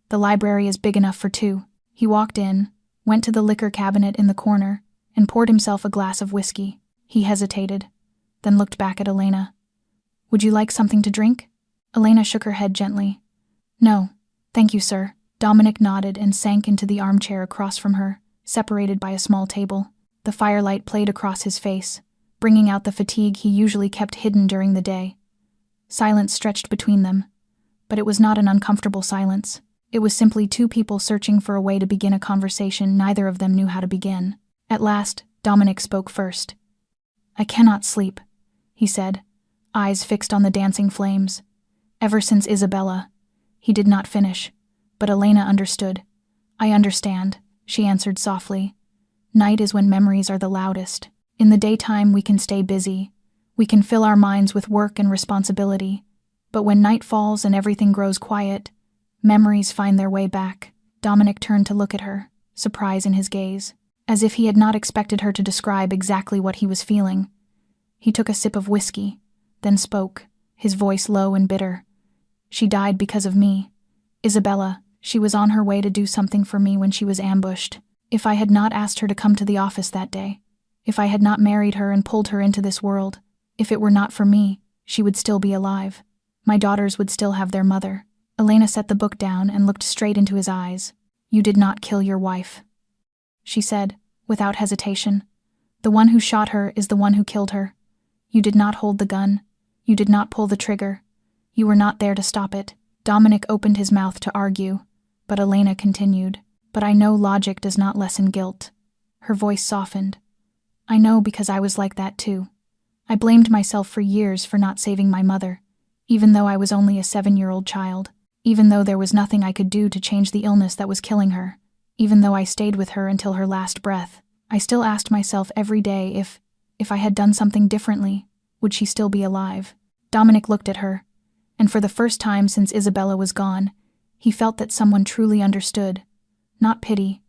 Speaker 1: The library is big enough for 2. He walked in, went to the liquor cabinet in the corner, and poured himself a glass of whiskey. He hesitated, then looked back at Elena. "Would you like something to drink?" Elena shook her head gently. "No, thank you, sir." Dominic nodded and sank into the armchair across from her, separated by a small table. The firelight played across his face, bringing out the fatigue he usually kept hidden during the day. Silence stretched between them, but it was not an uncomfortable silence. It was simply 2 people searching for a way to begin a conversation neither of them knew how to begin. At last, Dominic spoke first. "I cannot sleep," he said, eyes fixed on the dancing flames. "Ever since Isabella." He did not finish, but Elena understood. "I understand," she answered softly. "Night is when memories are the loudest. In the daytime we can stay busy. We can fill our minds with work and responsibility. But when night falls and everything grows quiet, memories find their way back." Dominic turned to look at her, surprise in his gaze. as if he had not expected her to describe exactly what he was feeling. He took a sip of whiskey, then spoke, his voice low and bitter. "She died because of me. Isabella, she was on her way to do something for me when she was ambushed. If I had not asked her to come to the office that day, if I had not married her and pulled her into this world, if it were not for me, she would still be alive. My daughters would still have their mother." Elena set the book down and looked straight into his eyes. "You did not kill your wife," she said, without hesitation. "The one who shot her is the one who killed her. You did not hold the gun. You did not pull the trigger. You were not there to stop it." Dominic opened his mouth to argue, but Elena continued. "But I know logic does not lessen guilt." Her voice softened. "I know because I was like that too. I blamed myself for years for not saving my mother, even though I was only a 7-year-old child, even though there was nothing I could do to change the illness that was killing her, even though I stayed with her until her last breath. I still asked myself every day if I had done something differently, would she still be alive?" Dominic looked at her, and for the first time since Isabella was gone, he felt that someone truly understood. Not pity,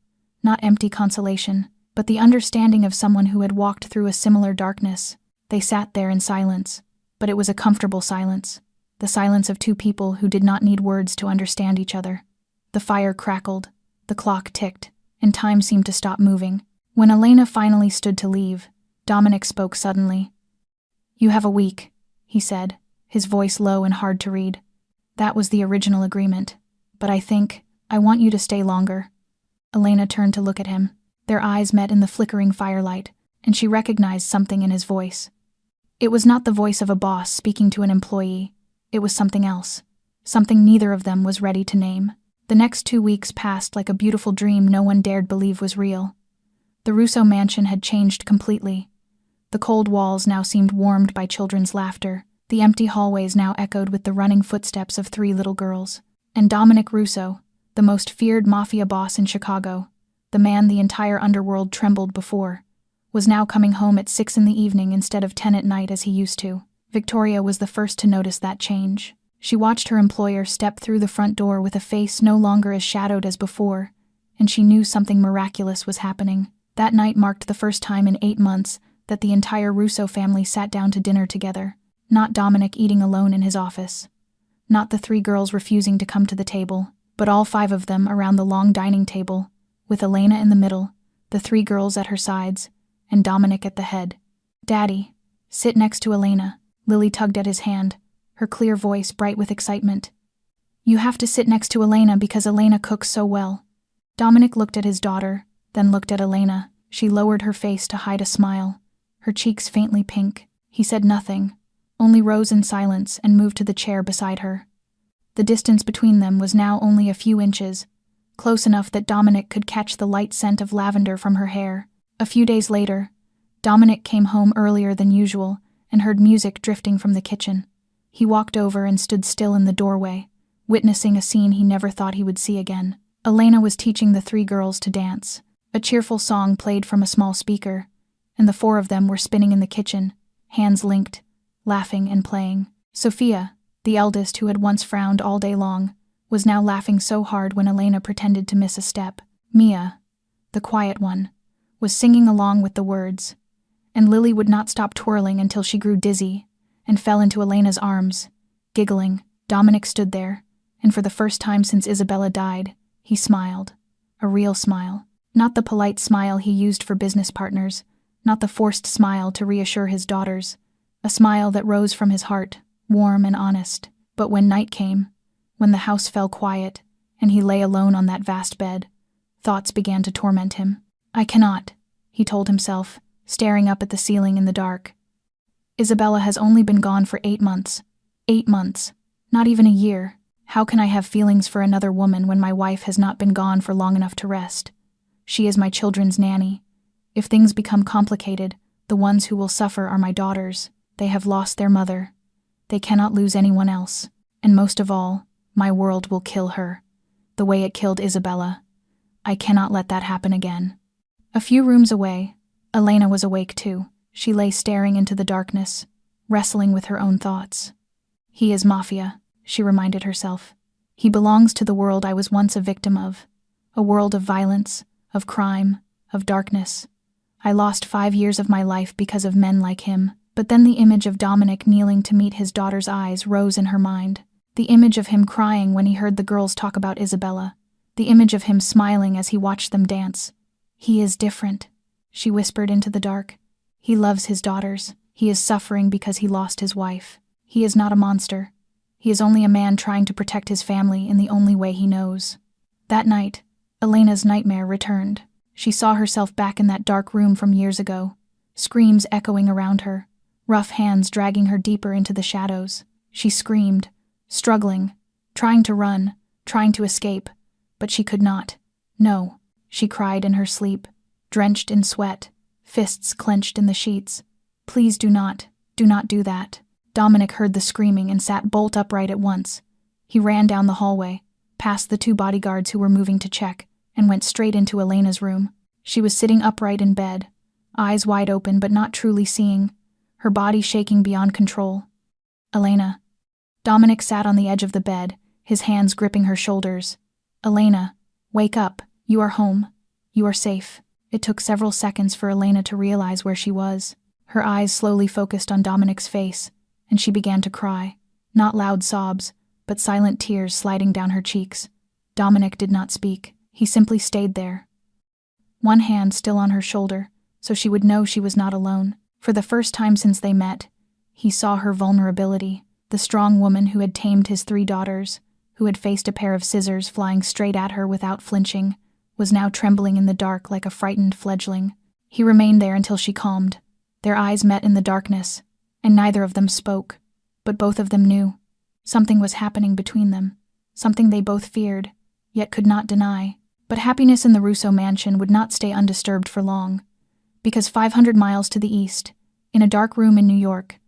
Speaker 1: not empty consolation, but the understanding of someone who had walked through a similar darkness. They sat there in silence, but it was a comfortable silence, the silence of two people who did not need words to understand each other. The fire crackled, the clock ticked, and time seemed to stop moving. When Elena finally stood to leave, Dominic spoke suddenly. "You have a week," he said, his voice low and hard to read. "That was the original agreement, but I want you to stay longer." Elena turned to look at him. Their eyes met in the flickering firelight, and she recognized something in his voice. It was not the voice of a boss speaking to an employee. It was something else, something neither of them was ready to name. The next 2 weeks passed like a beautiful dream no one dared believe was real. The Russo mansion had changed completely. The cold walls now seemed warmed by children's laughter. The empty hallways now echoed with the running footsteps of 3 little girls. And Dominic Russo, the most feared Mafia boss in Chicago, the man the entire underworld trembled before, was now coming home at 6 in the evening instead of 10 at night as he used to. Victoria was the first to notice that change. She watched her employer step through the front door with a face no longer as shadowed as before, and she knew something miraculous was happening. That night marked the first time in 8 months that the entire Russo family sat down to dinner together. Not Dominic eating alone in his office. Not the 3 girls refusing to come to the table, but all 5 of them around the long dining table, with Elena in the middle, the 3 girls at her sides, and Dominic at the head. "Daddy, sit next to Elena." Lily tugged at his hand, her clear voice bright with excitement. "You have to sit next to Elena because Elena cooks so well." Dominic looked at his daughter, then looked at Elena. She lowered her face to hide a smile, her cheeks faintly pink. He said nothing, only rose in silence and moved to the chair beside her. The distance between them was now only a few inches, close enough that Dominic could catch the light scent of lavender from her hair. A few days later, Dominic came home earlier than usual and heard music drifting from the kitchen. He walked over and stood still in the doorway, witnessing a scene he never thought he would see again. Elena was teaching the 3 girls to dance. A cheerful song played from a small speaker, and the 4 of them were spinning in the kitchen, hands linked, laughing and playing. Sophia, the eldest who had once frowned all day long, was now laughing so hard when Elena pretended to miss a step. Mia, the quiet one, was singing along with the words, and Lily would not stop twirling until she grew dizzy and fell into Elena's arms, giggling. Dominic stood there, and for the first time since Isabella died, he smiled. A real smile. Not the polite smile he used for business partners, not the forced smile to reassure his daughters. A smile that rose from his heart, warm and honest. But when night came, when the house fell quiet, and he lay alone on that vast bed, thoughts began to torment him. "I cannot," he told himself, staring up at the ceiling in the dark. "Isabella has only been gone for 8 months. 8 months. Not even a year. How can I have feelings for another woman when my wife has not been gone for long enough to rest? She is my children's nanny. If things become complicated, the ones who will suffer are my daughters. They have lost their mother. They cannot lose anyone else. And most of all, my world will kill her, the way it killed Isabella. I cannot let that happen again." A few rooms away, Elena was awake too. She lay staring into the darkness, wrestling with her own thoughts. "He is Mafia," she reminded herself. "He belongs to the world I was once a victim of. A world of violence, of crime, of darkness. I lost 5 years of my life because of men like him. But then the image of Dominic kneeling to meet his daughter's eyes rose in her mind. The image of him crying when he heard the girls talk about Isabella. The image of him smiling as he watched them dance. He is different, she whispered into the dark. He loves his daughters. He is suffering because he lost his wife. He is not a monster. He is only a man trying to protect his family in the only way he knows. That night, Elena's nightmare returned. She saw herself back in that dark room from years ago, screams echoing around her, rough hands dragging her deeper into the shadows. She screamed, struggling, trying to run, trying to escape, but she could not. No, she cried in her sleep, drenched in sweat, fists clenched in the sheets. Please do not do that. Dominic heard the screaming and sat bolt upright at once. He ran down the hallway, past the 2 bodyguards who were moving to check, and went straight into Elena's room. She was sitting upright in bed, eyes wide open but not truly seeing, her body shaking beyond control. Elena. Dominic sat on the edge of the bed, his hands gripping her shoulders. Elena, wake up. You are home. You are safe. It took several seconds for Elena to realize where she was. Her eyes slowly focused on Dominic's face, and she began to cry. Not loud sobs, but silent tears sliding down her cheeks. Dominic did not speak. He simply stayed there, one hand still on her shoulder, so she would know she was not alone. For the first time since they met, he saw her vulnerability, the strong woman who had tamed his 3 daughters, who had faced a pair of scissors flying straight at her without flinching, was now trembling in the dark like a frightened fledgling. He remained there until she calmed. Their eyes met in the darkness, and neither of them spoke, but both of them knew. Something was happening between them, something they both feared, yet could not deny. But happiness in the Russo mansion would not stay undisturbed for long, because 500 miles to the east, in a dark room in New York,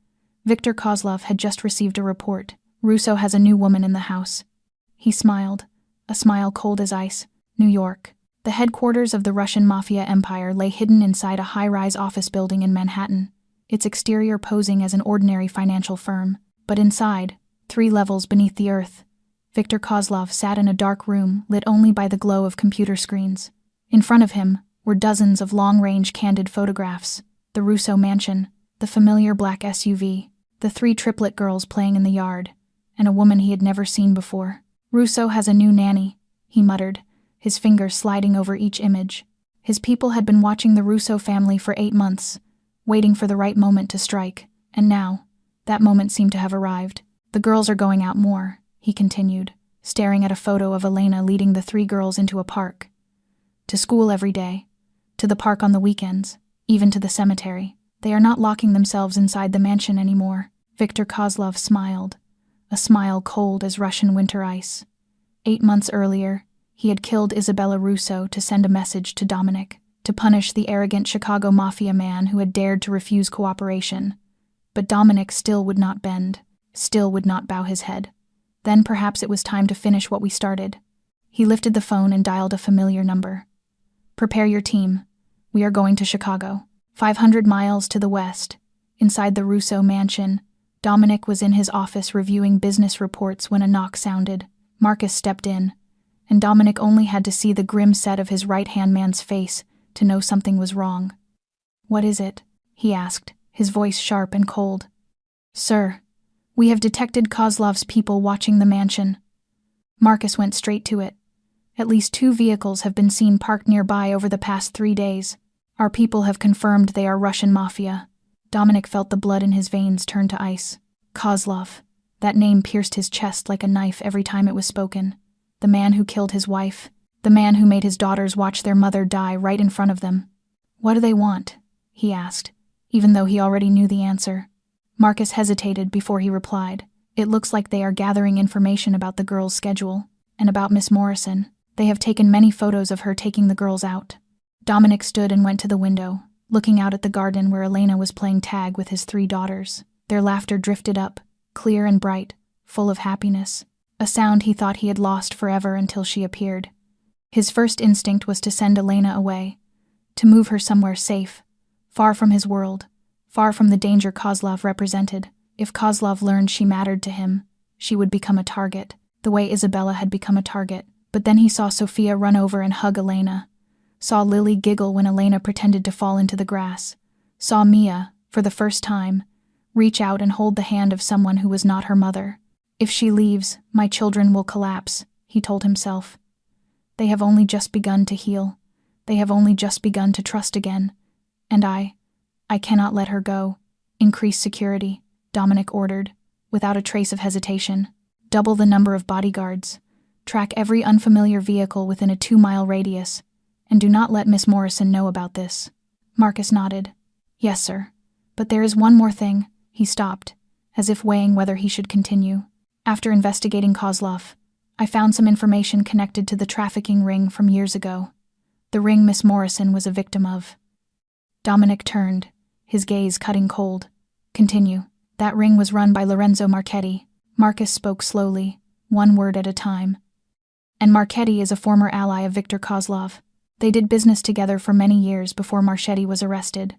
Speaker 1: Viktor Kozlov had just received a report. Russo has a new woman in the house. He smiled, a smile cold as ice. New York. The headquarters of the Russian Mafia empire lay hidden inside a high-rise office building in Manhattan, its exterior posing as an ordinary financial firm. But inside, 3 levels beneath the earth, Viktor Kozlov sat in a dark room lit only by the glow of computer screens. In front of him were dozens of long-range candid photographs, the Russo mansion, the familiar black SUV, the 3 triplet girls playing in the yard, and a woman he had never seen before. Russo has a new nanny, he muttered, his fingers sliding over each image. His people had been watching the Russo family for 8 months, waiting for the right moment to strike, and now, that moment seemed to have arrived. The girls are going out more, he continued, staring at a photo of Elena leading the 3 girls into a park. To school every day, to the park on the weekends, even to the cemetery. They are not locking themselves inside the mansion anymore. Viktor Kozlov smiled, a smile cold as Russian winter ice. 8 months earlier, he had killed Isabella Russo to send a message to Dominic, to punish the arrogant Chicago Mafia man who had dared to refuse cooperation. But Dominic still would not bend, still would not bow his head. Then perhaps it was time to finish what we started. He lifted the phone and dialed a familiar number. Prepare your team. We are going to Chicago. 500 miles to the west, inside the Russo mansion, Dominic was in his office reviewing business reports when a knock sounded. Marcus stepped in, and Dominic only had to see the grim set of his right-hand man's face to know something was wrong. "What is it?" he asked, his voice sharp and cold. "Sir, we have detected Kozlov's people watching the mansion." Marcus went straight to it. "At least 2 vehicles have been seen parked nearby over the past 3 days. Our people have confirmed they are Russian Mafia." Dominic felt the blood in his veins turn to ice. Kozlov. That name pierced his chest like a knife every time it was spoken. The man who killed his wife. The man who made his daughters watch their mother die right in front of them. "What do they want?" he asked, even though he already knew the answer. Marcus hesitated before he replied. "It looks like they are gathering information about the girls' schedule, and about Miss Morrison. They have taken many photos of her taking the girls out." Dominic stood and went to the window, looking out at the garden where Elena was playing tag with his 3 daughters. Their laughter drifted up, clear and bright, full of happiness, a sound he thought he had lost forever until she appeared. His first instinct was to send Elena away, to move her somewhere safe, far from his world, far from the danger Kozlov represented. If Kozlov learned she mattered to him, she would become a target, the way Isabella had become a target. But then he saw Sophia run over and hug Elena. saw Lily giggle when Elena pretended to fall into the grass, saw Mia, for the first time, reach out and hold the hand of someone who was not her mother. If she leaves, my children will collapse, he told himself. They have only just begun to heal. They have only just begun to trust again. And I cannot let her go. Increase security, Dominic ordered, without a trace of hesitation. Double the number of bodyguards. Track every unfamiliar vehicle within a 2-mile radius. And do not let Miss Morrison know about this. Marcus nodded. Yes, sir. But there is one more thing. He stopped, as if weighing whether he should continue. After investigating Kozlov, I found some information connected to the trafficking ring from years ago. The ring Miss Morrison was a victim of. Dominic turned, his gaze cutting cold. Continue. That ring was run by Lorenzo Marchetti. Marcus spoke slowly, one word at a time. And Marchetti is a former ally of Victor Kozlov. They did business together for many years before Marchetti was arrested.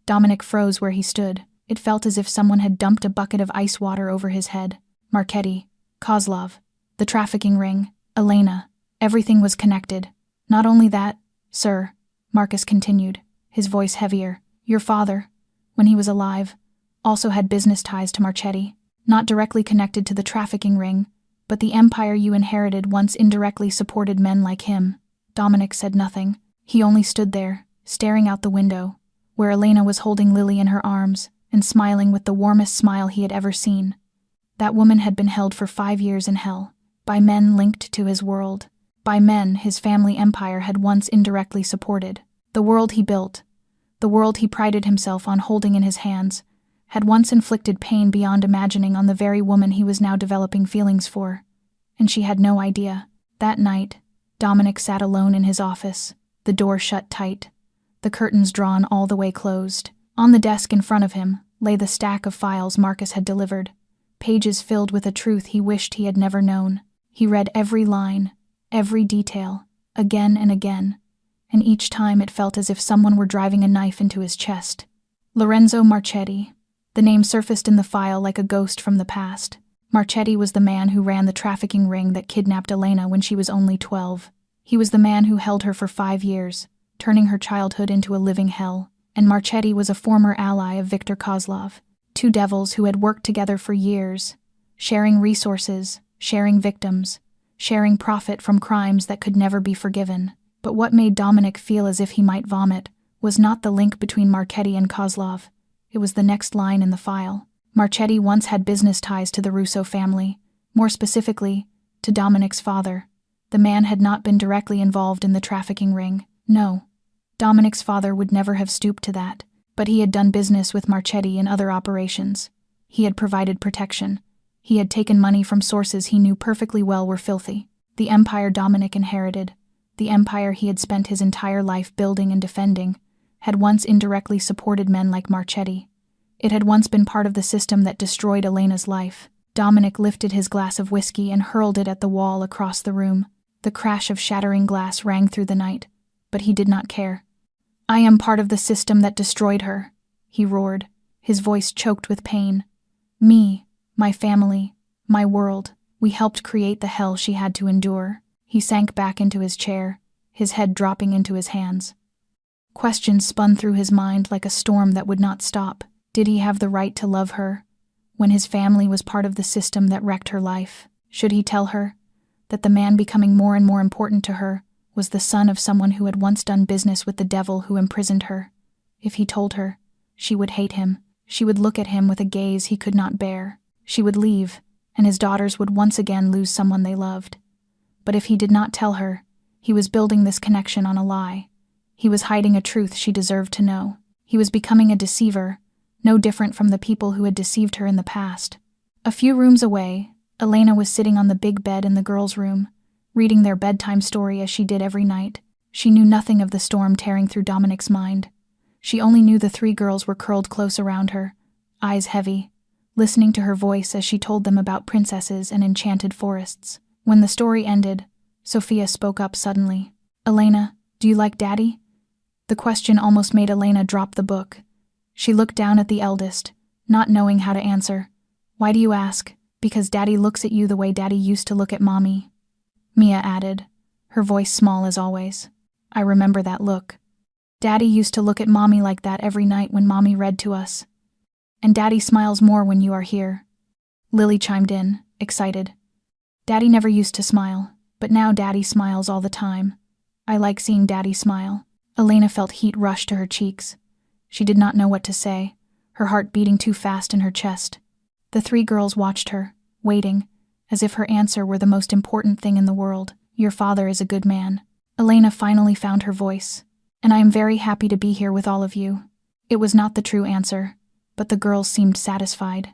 Speaker 1: Dominic froze where he stood. It felt as if someone had dumped a bucket of ice water over his head. Marchetti, Kozlov, the trafficking ring, Elena, everything was connected. Not only that, sir, Marcus continued, his voice heavier, your father, when he was alive, also had business ties to Marchetti, not directly connected to the trafficking ring, but the empire you inherited once indirectly supported men like him. Dominic said nothing. He only stood there, staring out the window, where Elena was holding Lily in her arms and smiling with the warmest smile he had ever seen. That woman had been held for 5 years in hell, by men linked to his world, by men his family empire had once indirectly supported. The world he built, the world he prided himself on holding in his hands, had once inflicted pain beyond imagining on the very woman he was now developing feelings for. And she had no idea. That night, Dominic sat alone in his office, the door shut tight, the curtains drawn all the way closed. On the desk in front of him lay the stack of files Marcus had delivered, pages filled with a truth he wished he had never known. He read every line, every detail, again and again, and each time it felt as if someone were driving a knife into his chest. Lorenzo Marchetti. The name surfaced in the file like a ghost from the past. Marchetti was the man who ran the trafficking ring that kidnapped Elena when she was only 12. He was the man who held her for 5 years, turning her childhood into a living hell. And Marchetti was a former ally of Victor Kozlov, two devils who had worked together for years, sharing resources, sharing victims, sharing profit from crimes that could never be forgiven. But what made Dominic feel as if he might vomit was not the link between Marchetti and Kozlov. It was the next line in the file. Marchetti once had business ties to the Russo family, more specifically, to Dominic's father. The man had not been directly involved in the trafficking ring. No, Dominic's father would never have stooped to that, but he had done business with Marchetti in other operations. He had provided protection. He had taken money from sources he knew perfectly well were filthy. The empire Dominic inherited, the empire he had spent his entire life building and defending, had once indirectly supported men like Marchetti. It had once been part of the system that destroyed Elena's life. Dominic lifted his glass of whiskey and hurled it at the wall across the room. The crash of shattering glass rang through the night, but he did not care. I am part of the system that destroyed her, he roared, his voice choked with pain. Me, my family, my world, we helped create the hell she had to endure. He sank back into his chair, his head dropping into his hands. Questions spun through his mind like a storm that would not stop. Did he have the right to love her, when his family was part of the system that wrecked her life? Should he tell her that the man becoming more and more important to her was the son of someone who had once done business with the devil who imprisoned her? If he told her, she would hate him. She would look at him with a gaze he could not bear. She would leave, and his daughters would once again lose someone they loved. But if he did not tell her, he was building this connection on a lie. He was hiding a truth she deserved to know. He was becoming a deceiver, no different from the people who had deceived her in the past. A few rooms away, Elena was sitting on the big bed in the girls' room, reading their bedtime story as she did every night. She knew nothing of the storm tearing through Dominic's mind. She only knew the 3 girls were curled close around her, eyes heavy, listening to her voice as she told them about princesses and enchanted forests. When the story ended, Sophia spoke up suddenly. Elena, do you like Daddy? The question almost made Elena drop the book. She looked down at the eldest, not knowing how to answer. Why do you ask? Because Daddy looks at you the way Daddy used to look at Mommy, Mia added, her voice small as always. I remember that look. Daddy used to look at Mommy like that every night when Mommy read to us. And Daddy smiles more when you are here. Lily chimed in, excited. Daddy never used to smile, but now Daddy smiles all the time. I like seeing Daddy smile. Elena felt heat rush to her cheeks. She did not know what to say, her heart beating too fast in her chest. The three girls watched her, waiting, as if her answer were the most important thing in the world. Your father is a good man. Elena finally found her voice. And I am very happy to be here with all of you. It was not the true answer, but the girls seemed satisfied.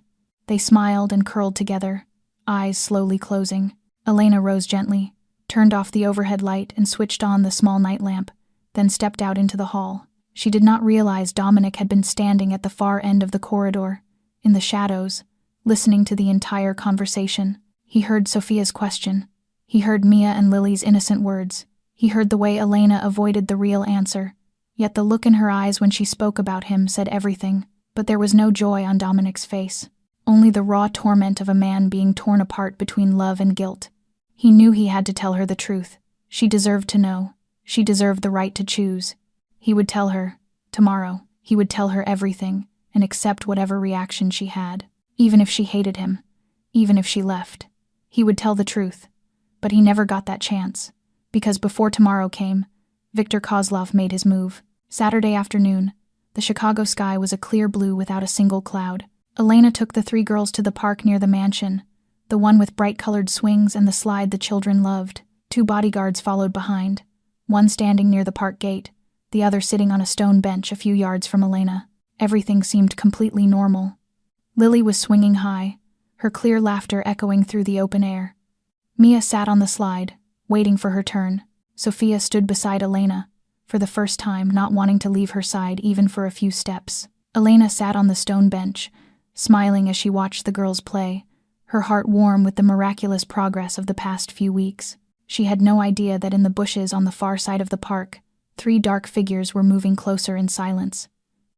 Speaker 1: They smiled and curled together, eyes slowly closing. Elena rose gently, turned off the overhead light and switched on the small night lamp, then stepped out into the hall. She did not realize Dominic had been standing at the far end of the corridor, in the shadows, listening to the entire conversation. He heard Sophia's question. He heard Mia and Lily's innocent words. He heard the way Elena avoided the real answer. Yet the look in her eyes when she spoke about him said everything. But there was no joy on Dominic's face. Only the raw torment of a man being torn apart between love and guilt. He knew he had to tell her the truth. She deserved to know. She deserved the right to choose. He would tell her. Tomorrow, he would tell her everything and accept whatever reaction she had. Even if she hated him. Even if she left. He would tell the truth. But he never got that chance. Because before tomorrow came, Viktor Kozlov made his move. Saturday afternoon, the Chicago sky was a clear blue without a single cloud. Elena took the three girls to the park near the mansion, the one with bright-colored swings and the slide the children loved. 2 bodyguards followed behind, one standing near the park gate, the other sitting on a stone bench a few yards from Elena. Everything seemed completely normal. Lily was swinging high, her clear laughter echoing through the open air. Mia sat on the slide, waiting for her turn. Sophia stood beside Elena, for the first time not wanting to leave her side even for a few steps. Elena sat on the stone bench, smiling as she watched the girls play, her heart warm with the miraculous progress of the past few weeks. She had no idea that in the bushes on the far side of the park, 3 dark figures were moving closer in silence.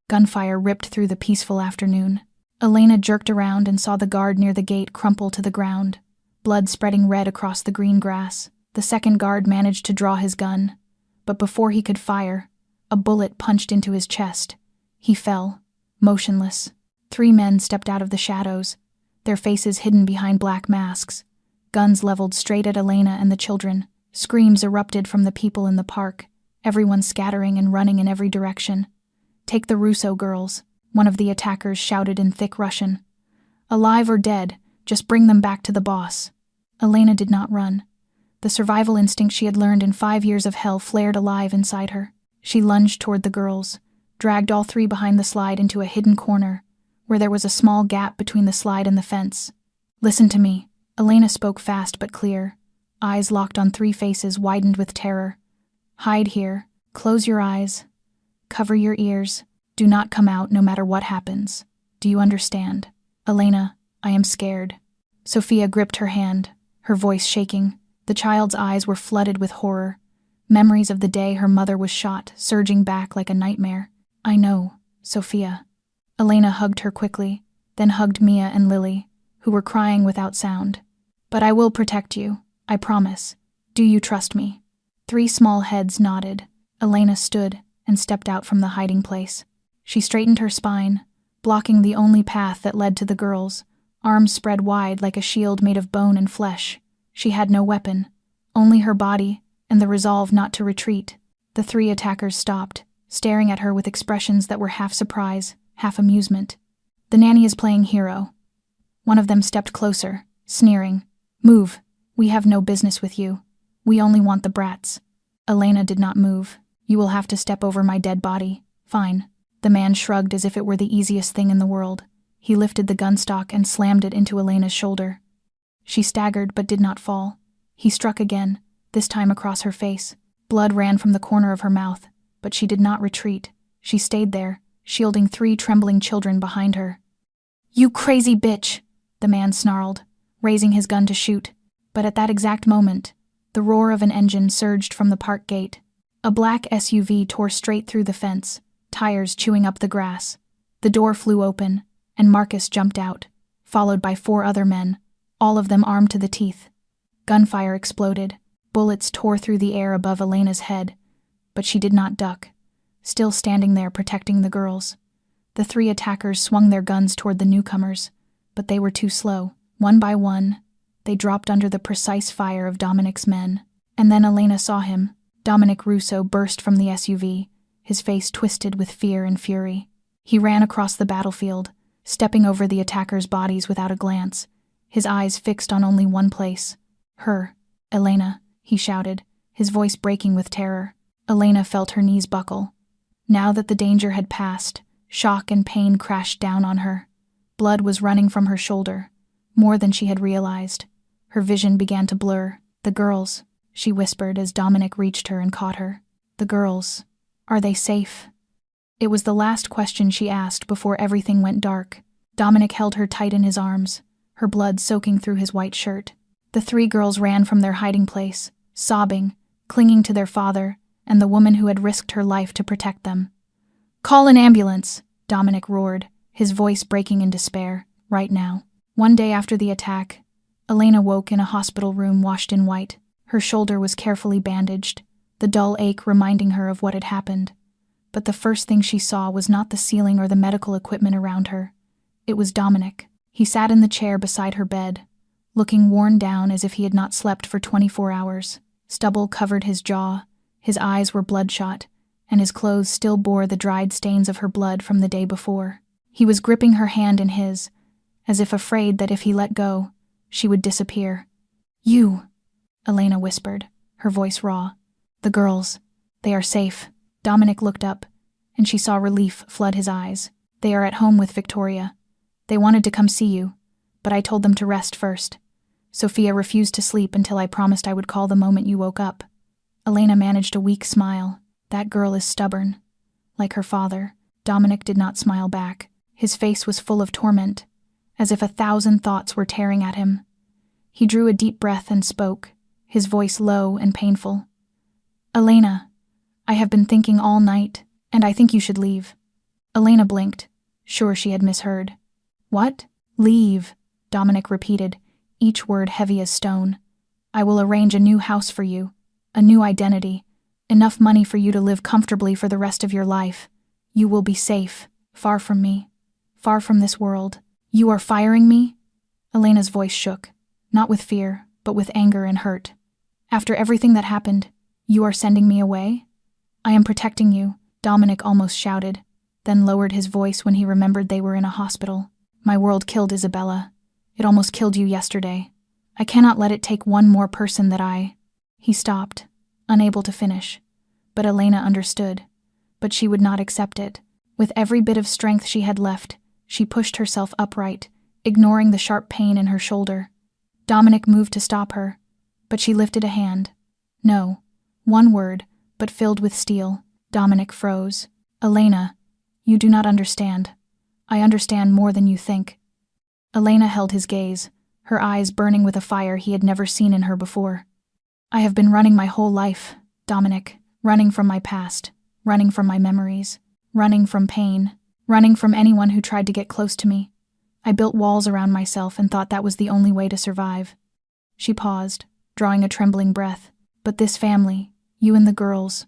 Speaker 1: Gunfire ripped through the peaceful afternoon. Elena jerked around and saw the guard near the gate crumple to the ground, blood spreading red across the green grass. The second guard managed to draw his gun, but before he could fire, a bullet punched into his chest. He fell, motionless. 3 men stepped out of the shadows, their faces hidden behind black masks, guns leveled straight at Elena and the children. Screams erupted from the people in the park, everyone scattering and running in every direction. "Take the Russo girls," one of the attackers shouted in thick Russian. "Alive or dead, just bring them back to the boss." Elena did not run. The survival instinct she had learned in 5 years of hell flared alive inside her. She lunged toward the girls, dragged all 3 behind the slide into a hidden corner, where there was a small gap between the slide and the fence. "Listen to me." Elena spoke fast but clear. Eyes locked on 3 faces widened with terror. "Hide here. Close your eyes. Cover your ears. Do not come out no matter what happens. Do you understand? Elena, I am scared." Sophia gripped her hand, her voice shaking. The child's eyes were flooded with horror. Memories of the day her mother was shot, surging back like a nightmare. "I know, Sophia." Elena hugged her quickly, then hugged Mia and Lily, who were crying without sound. "But I will protect you, I promise. Do you trust me?" 3 small heads nodded. Elena stood and stepped out from the hiding place. She straightened her spine, blocking the only path that led to the girls, arms spread wide like a shield made of bone and flesh. She had no weapon, only her body and the resolve not to retreat. The 3 attackers stopped, staring at her with expressions that were half surprise, half amusement. "The nanny is playing hero." One of them stepped closer, sneering. "Move. We have no business with you. We only want the brats." Elena did not move. "You will have to step over my dead body." "Fine." The man shrugged as if it were the easiest thing in the world. He lifted the gun stock and slammed it into Elena's shoulder. She staggered but did not fall. He struck again, this time across her face. Blood ran from the corner of her mouth, but she did not retreat. She stayed there, shielding 3 trembling children behind her. "You crazy bitch!" the man snarled, raising his gun to shoot. But at that exact moment, the roar of an engine surged from the park gate. A black SUV tore straight through the fence, tires chewing up the grass. The door flew open, and Marcus jumped out, followed by 4 other men, all of them armed to the teeth. Gunfire exploded. Bullets tore through the air above Elena's head, but she did not duck, still standing there protecting the girls. The 3 attackers swung their guns toward the newcomers, but they were too slow. One by one, they dropped under the precise fire of Dominic's men. And then Elena saw him. Dominic Russo burst from the SUV, his face twisted with fear and fury. He ran across the battlefield, stepping over the attackers' bodies without a glance, his eyes fixed on only one place. Her. Elena, he shouted, his voice breaking with terror. Elena felt her knees buckle. Now that the danger had passed, shock and pain crashed down on her. Blood was running from her shoulder, more than she had realized. Her vision began to blur. The girls, she whispered as Dominic reached her and caught her. The girls. Are they safe? It was the last question she asked before everything went dark. Dominic held her tight in his arms, her blood soaking through his white shirt. The 3 girls ran from their hiding place, sobbing, clinging to their father and the woman who had risked her life to protect them. "Call an ambulance," Dominic roared, his voice breaking in despair. Right now. One day after the attack, Elena woke in a hospital room washed in white. Her shoulder was carefully bandaged, the dull ache reminding her of what had happened. But the first thing she saw was not the ceiling or the medical equipment around her. It was Dominic. He sat in the chair beside her bed, looking worn down as if he had not slept for 24 hours. Stubble covered his jaw, his eyes were bloodshot, and his clothes still bore the dried stains of her blood from the day before. He was gripping her hand in his, as if afraid that if he let go, she would disappear. "You," Elena whispered, her voice raw. "The girls. They are safe." Dominic looked up, and she saw relief flood his eyes. "They are at home with Victoria. They wanted to come see you, but I told them to rest first. Sophia refused to sleep until I promised I would call the moment you woke up." Elena managed a weak smile. "That girl is stubborn. Like her father." Dominic did not smile back. His face was full of torment, as if 1,000 thoughts were tearing at him. He drew a deep breath and spoke, his voice low and painful. "Elena, I have been thinking all night, and I think you should leave." Elena blinked, sure she had misheard. "What? Leave," Dominic repeated, each word heavy as stone. "I will arrange a new house for you, a new identity, enough money for you to live comfortably for the rest of your life. You will be safe, far from me, far from this world." "You are firing me?" Elena's voice shook, not with fear, but with anger and hurt. "After everything that happened, you are sending me away?" "I am protecting you," Dominic almost shouted, then lowered his voice when he remembered they were in a hospital. "My world killed Isabella. It almost killed you yesterday. I cannot let it take one more person that I—" He stopped, unable to finish. But Elena understood. But she would not accept it. With every bit of strength she had left, she pushed herself upright, ignoring the sharp pain in her shoulder. Dominic moved to stop her, but she lifted a hand. No, one word, but filled with steel. Dominic froze. "Elena, you do not understand. I understand more than you think." Elena held his gaze, her eyes burning with a fire he had never seen in her before. "I have been running my whole life, Dominic, running from my past, running from my memories, running from pain, running from anyone who tried to get close to me. I built walls around myself and thought that was the only way to survive." She paused, drawing a trembling breath. "But this family, you and the girls,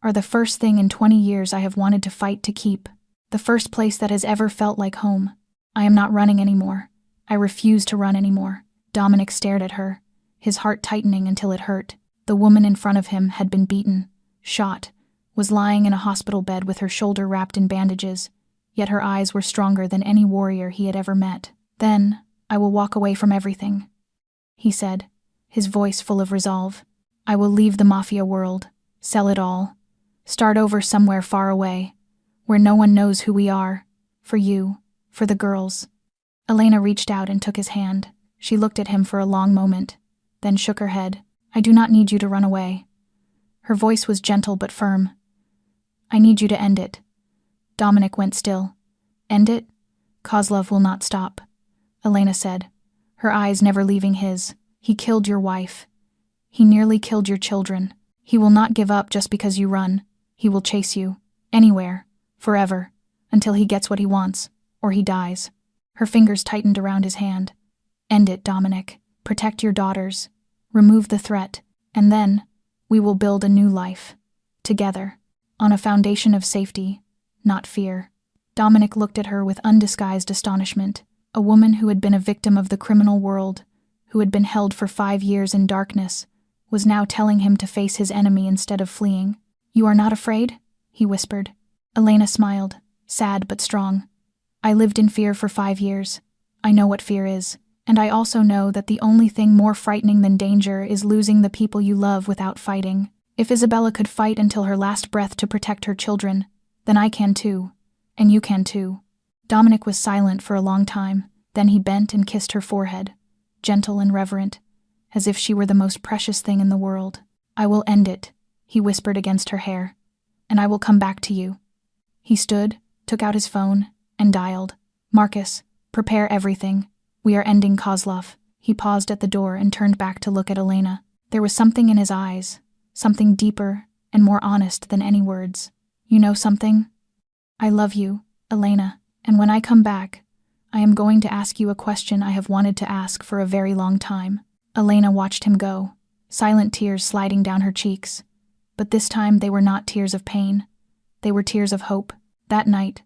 Speaker 1: are the first thing in 20 years I have wanted to fight to keep. The first place that has ever felt like home. I am not running anymore. I refuse to run anymore." Dominic stared at her, his heart tightening until it hurt. The woman in front of him had been beaten, shot, was lying in a hospital bed with her shoulder wrapped in bandages, yet her eyes were stronger than any warrior he had ever met. "Then, I will walk away from everything," he said, his voice full of resolve. "I will leave the Mafia world, sell it all, start over somewhere far away, where no one knows who we are, for you, for the girls." Elena reached out and took his hand. She looked at him for a long moment, then shook her head. "I do not need you to run away." Her voice was gentle but firm. "I need you to end it." Dominic went still. "End it? Kozlov will not stop," Elena said, her eyes never leaving his. "He killed your wife. He nearly killed your children. He will not give up just because you run. He will chase you, anywhere, forever, until he gets what he wants, or he dies." Her fingers tightened around his hand. "End it, Dominic. Protect your daughters. Remove the threat, and then we will build a new life. Together. On a foundation of safety, not fear. Dominic looked at her with undisguised astonishment. A woman who had been a victim of the criminal world, who had been held for 5 years in darkness, was now telling him to face his enemy instead of fleeing. "You are not afraid?" he whispered. Elena smiled, sad but strong. "I lived in fear for 5 years. I know what fear is, and I also know that the only thing more frightening than danger is losing the people you love without fighting. If Isabella could fight until her last breath to protect her children, then I can too, and you can too." Dominic was silent for a long time, then he bent and kissed her forehead, gentle and reverent, as if she were the most precious thing in the world. "I will end it," he whispered against her hair, "and I will come back to you." He stood, took out his phone, and dialed. "Marcus, prepare everything. We are ending Kozlov." He paused at the door and turned back to look at Elena. There was something in his eyes, something deeper and more honest than any words. "You know something? I love you, Elena, and when I come back, I am going to ask you a question I have wanted to ask for a very long time." Elena watched him go, silent tears sliding down her cheeks. But this time they were not tears of pain. They were tears of hope. That night,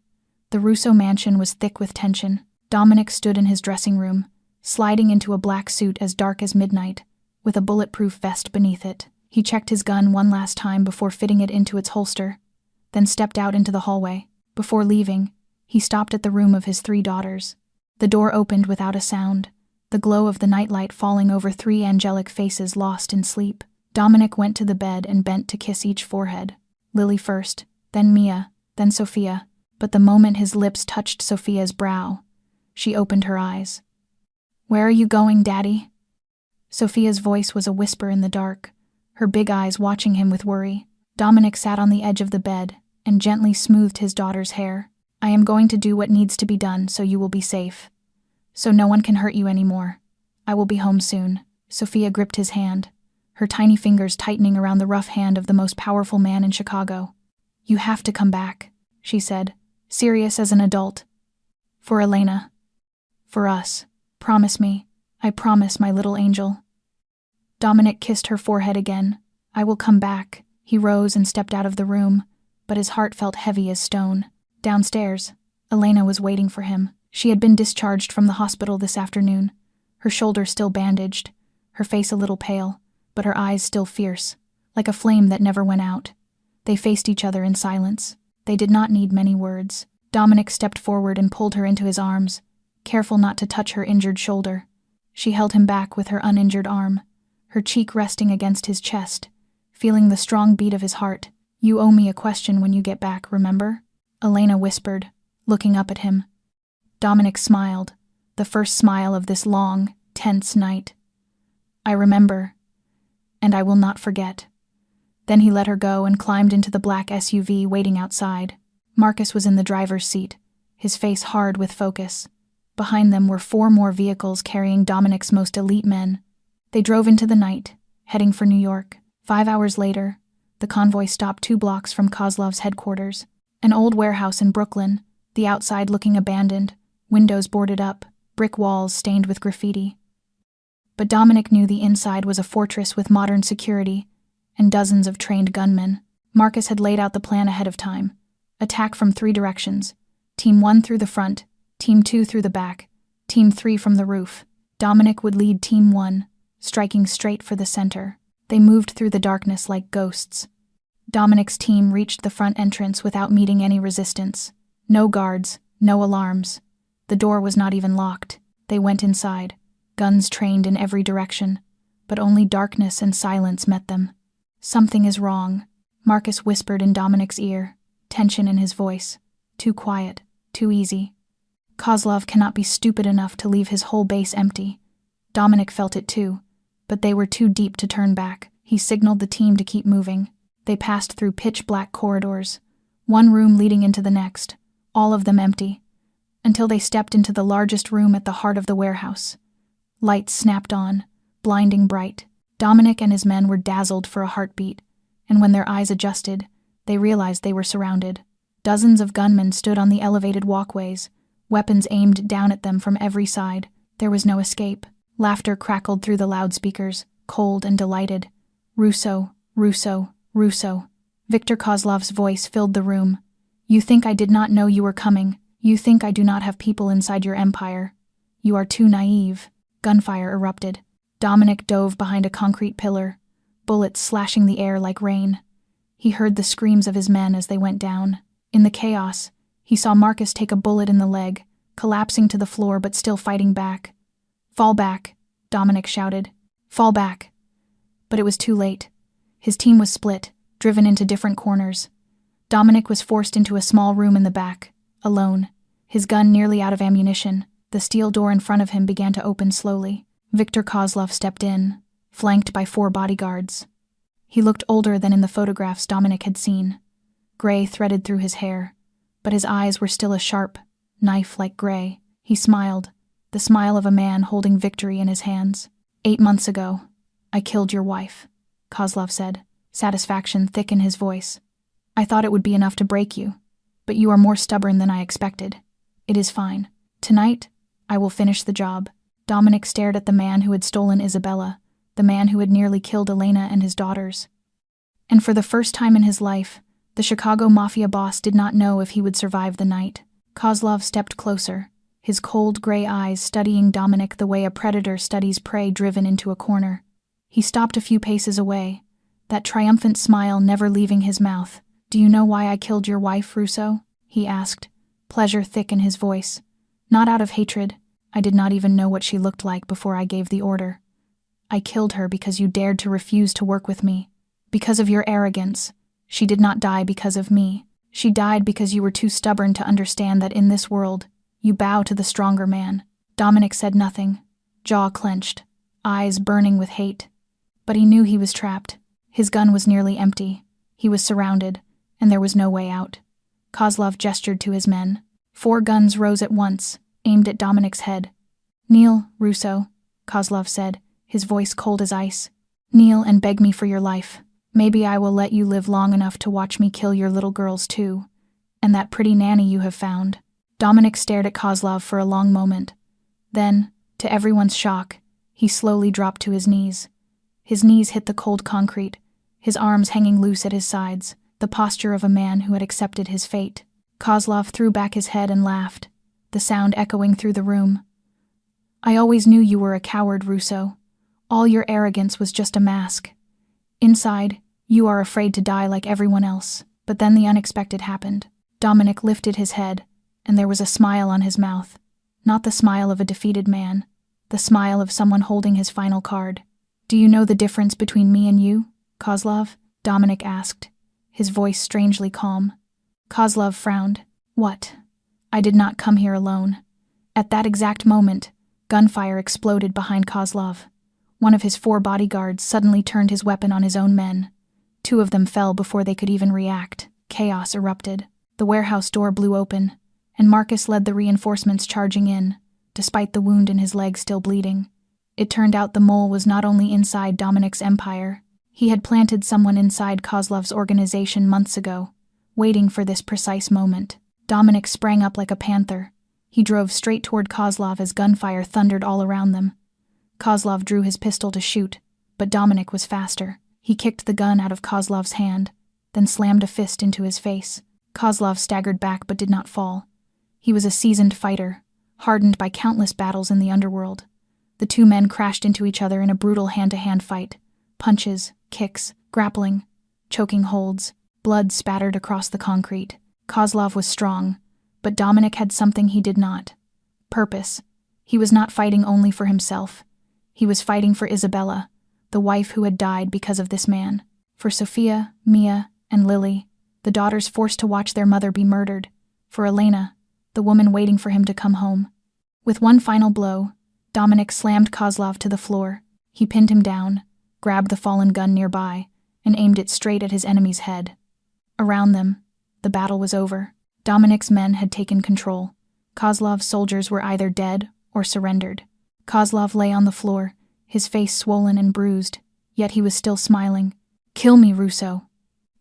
Speaker 1: the Russo mansion was thick with tension. Dominic stood in his dressing room, sliding into a black suit as dark as midnight, with a bulletproof vest beneath it. He checked his gun one last time before fitting it into its holster, then stepped out into the hallway. Before leaving, he stopped at the room of his 3 daughters. The door opened without a sound, the glow of the nightlight falling over 3 angelic faces lost in sleep. Dominic went to the bed and bent to kiss each forehead. Lily first, then Mia, then Sophia. But the moment his lips touched Sophia's brow, she opened her eyes. "Where are you going, Daddy?" Sophia's voice was a whisper in the dark, her big eyes watching him with worry. Dominic sat on the edge of the bed and gently smoothed his daughter's hair. "I am going to do what needs to be done so you will be safe. So no one can hurt you anymore. I will be home soon." Sophia gripped his hand, her tiny fingers tightening around the rough hand of the most powerful man in Chicago. "You have to come back," she said, serious as an adult. "For Elena. For us. Promise me. I promise, my little angel." Dominic kissed her forehead again. "I will come back." He rose and stepped out of the room, but his heart felt heavy as stone. Downstairs, Elena was waiting for him. She had been discharged from the hospital this afternoon, her shoulder still bandaged, her face a little pale, but her eyes still fierce, like a flame that never went out. They faced each other in silence. They did not need many words. Dominic stepped forward and pulled her into his arms, careful not to touch her injured shoulder. She held him back with her uninjured arm, her cheek resting against his chest, feeling the strong beat of his heart. "You owe me a question when you get back, remember?" Elena whispered, looking up at him. Dominic smiled, the first smile of this long, tense night. "I remember, and I will not forget." Then he let her go and climbed into the black SUV waiting outside. Marcus was in the driver's seat, his face hard with focus. Behind them were 4 more vehicles carrying Dominic's most elite men. They drove into the night, heading for New York. 5 hours later, the convoy stopped 2 blocks from Kozlov's headquarters, an old warehouse in Brooklyn, the outside looking abandoned, windows boarded up, brick walls stained with graffiti. But Dominic knew the inside was a fortress with modern security and dozens of trained gunmen. Marcus had laid out the plan ahead of time. Attack from 3 directions. Team 1 through the front, Team 2 through the back, Team 3 from the roof. Dominic would lead Team 1, striking straight for the center. They moved through the darkness like ghosts. Dominic's team reached the front entrance without meeting any resistance. No guards, no alarms. The door was not even locked. They went inside, guns trained in every direction, but only darkness and silence met them. "Something is wrong," Marcus whispered in Dominic's ear, tension in his voice. Too quiet, too easy. Kozlov cannot be stupid enough to leave his whole base empty. Dominic felt it too, but they were too deep to turn back. He signaled the team to keep moving. They passed through pitch-black corridors, one room leading into the next, all of them empty, until they stepped into the largest room at the heart of the warehouse. Lights snapped on, blinding bright. Dominic and his men were dazzled for a heartbeat, and when their eyes adjusted, they realized they were surrounded. Dozens of gunmen stood on the elevated walkways, weapons aimed down at them from every side. There was no escape. Laughter crackled through the loudspeakers, cold and delighted. "Russo, Russo, Russo." Viktor Kozlov's voice filled the room. You think I did not know you were coming. You think I do not have people inside your empire. You are too naive. Gunfire erupted. Dominic dove behind a concrete pillar, bullets slashing the air like rain. He heard the screams of his men as they went down. In the chaos, he saw Marcus take a bullet in the leg, collapsing to the floor but still fighting back. Fall back, Dominic shouted. Fall back. But it was too late. His team was split, driven into different corners. Dominic was forced into a small room in the back, alone, his gun nearly out of ammunition. The steel door in front of him began to open slowly. Viktor Kozlov stepped in, flanked by 4 bodyguards. He looked older than in the photographs Dominic had seen. Gray threaded through his hair, but his eyes were still a sharp, knife-like gray. He smiled, the smile of a man holding victory in his hands. 8 months ago, I killed your wife, Kozlov said, satisfaction thick in his voice. I thought it would be enough to break you, but you are more stubborn than I expected. It is fine. Tonight, I will finish the job. Dominic stared at the man who had stolen Isabella, the man who had nearly killed Elena and his daughters. And for the first time in his life, the Chicago Mafia boss did not know if he would survive the night. Kozlov stepped closer, his cold gray eyes studying Dominic the way a predator studies prey driven into a corner. He stopped a few paces away, that triumphant smile never leaving his mouth. Do you know why I killed your wife, Russo? He asked, pleasure thick in his voice. Not out of hatred. I did not even know what she looked like before I gave the order. I killed her because you dared to refuse to work with me. Because of your arrogance. She did not die because of me. She died because you were too stubborn to understand that in this world, you bow to the stronger man. Dominic said nothing, jaw clenched, eyes burning with hate. But he knew he was trapped. His gun was nearly empty. He was surrounded, and there was no way out. Kozlov gestured to his men. 4 guns rose at once, aimed at Dominic's head. Kneel, Russo, Kozlov said, his voice cold as ice. Kneel and beg me for your life. Maybe I will let you live long enough to watch me kill your little girls too. And that pretty nanny you have found. Dominic stared at Kozlov for a long moment. Then, to everyone's shock, he slowly dropped to his knees. His knees hit the cold concrete, his arms hanging loose at his sides, the posture of a man who had accepted his fate. Kozlov threw back his head and laughed, the sound echoing through the room. I always knew you were a coward, Russo. All your arrogance was just a mask. Inside, you are afraid to die like everyone else. But then the unexpected happened. Dominic lifted his head, and there was a smile on his mouth. Not the smile of a defeated man, the smile of someone holding his final card. Do you know the difference between me and you, Kozlov? Dominic asked, his voice strangely calm. Kozlov frowned. What? I did not come here alone. At that exact moment, gunfire exploded behind Kozlov. One of his 4 bodyguards suddenly turned his weapon on his own men. 2 of them fell before they could even react. Chaos erupted. The warehouse door blew open, and Marcus led the reinforcements charging in, despite the wound in his leg still bleeding. It turned out the mole was not only inside Dominic's empire. He had planted someone inside Kozlov's organization months ago, waiting for this precise moment. Dominic sprang up like a panther. He drove straight toward Kozlov as gunfire thundered all around them. Kozlov drew his pistol to shoot, but Dominic was faster. He kicked the gun out of Kozlov's hand, then slammed a fist into his face. Kozlov staggered back but did not fall. He was a seasoned fighter, hardened by countless battles in the underworld. The 2 men crashed into each other in a brutal hand-to-hand fight. Punches, kicks, grappling, choking holds, blood spattered across the concrete. Kozlov was strong, but Dominic had something he did not. Purpose. He was not fighting only for himself. He was fighting for Isabella, the wife who had died because of this man. For Sophia, Mia, and Lily, the daughters forced to watch their mother be murdered. For Elena, the woman waiting for him to come home. With one final blow, Dominic slammed Kozlov to the floor. He pinned him down, grabbed the fallen gun nearby, and aimed it straight at his enemy's head. Around them, the battle was over. Dominic's men had taken control. Kozlov's soldiers were either dead or surrendered. Kozlov lay on the floor, his face swollen and bruised, yet he was still smiling. Kill me, Russo.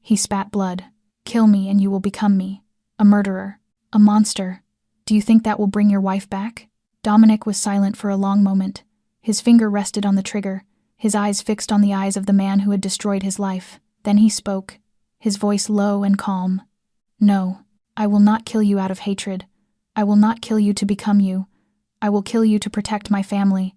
Speaker 1: He spat blood. Kill me and you will become me. A murderer. A monster. Do you think that will bring your wife back? Dominic was silent for a long moment. His finger rested on the trigger, his eyes fixed on the eyes of the man who had destroyed his life. Then he spoke, his voice low and calm. "No, I will not kill you out of hatred. I will not kill you to become you. I will kill you to protect my family,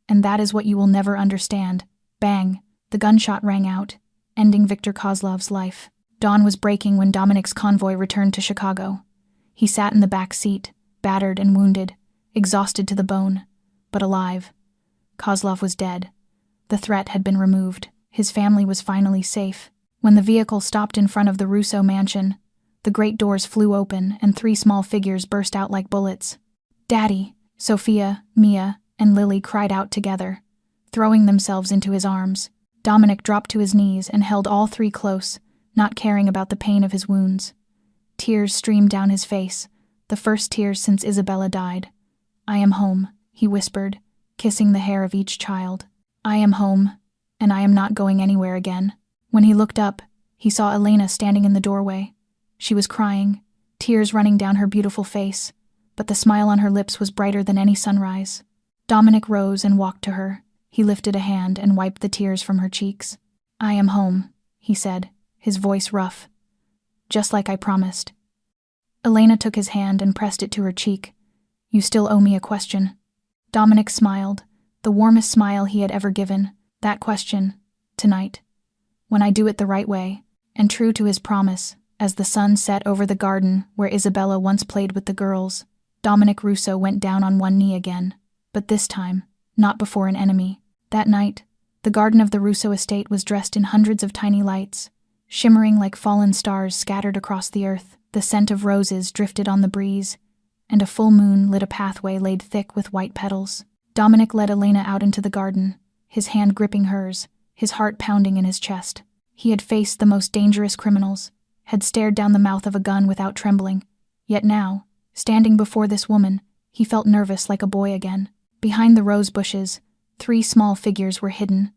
Speaker 1: and that is what you will never understand." Bang! The gunshot rang out, ending Viktor Kozlov's life. Dawn was breaking when Dominic's convoy returned to Chicago. He sat in the back seat, battered and wounded, exhausted to the bone, but alive. Kozlov was dead. The threat had been removed. His family was finally safe. When the vehicle stopped in front of the Russo mansion, the great doors flew open and 3 small figures burst out like bullets. "Daddy!" Sophia, Mia, and Lily cried out together, throwing themselves into his arms. Dominic dropped to his knees and held all 3 close, not caring about the pain of his wounds. Tears streamed down his face, the first tears since Isabella died. "I am home," he whispered, kissing the hair of each child. "I am home, and I am not going anywhere again." When he looked up, he saw Elena standing in the doorway. She was crying, tears running down her beautiful face, but the smile on her lips was brighter than any sunrise. Dominic rose and walked to her. He lifted a hand and wiped the tears from her cheeks. "I am home," he said, his voice rough. "Just like I promised." Elena took his hand and pressed it to her cheek. "You still owe me a question." Dominic smiled, the warmest smile he had ever given. "That question, tonight. When I do it the right way." And true to his promise, as the sun set over the garden where Isabella once played with the girls, Dominic Russo went down on one knee again, but this time, not before an enemy. That night, the garden of the Russo estate was dressed in hundreds of tiny lights, shimmering like fallen stars scattered across the earth. The scent of roses drifted on the breeze, and a full moon lit a pathway laid thick with white petals. Dominic led Elena out into the garden, his hand gripping hers, his heart pounding in his chest. He had faced the most dangerous criminals, had stared down the mouth of a gun without trembling. Yet now, standing before this woman, he felt nervous like a boy again. Behind the rose bushes, 3 small figures were hidden,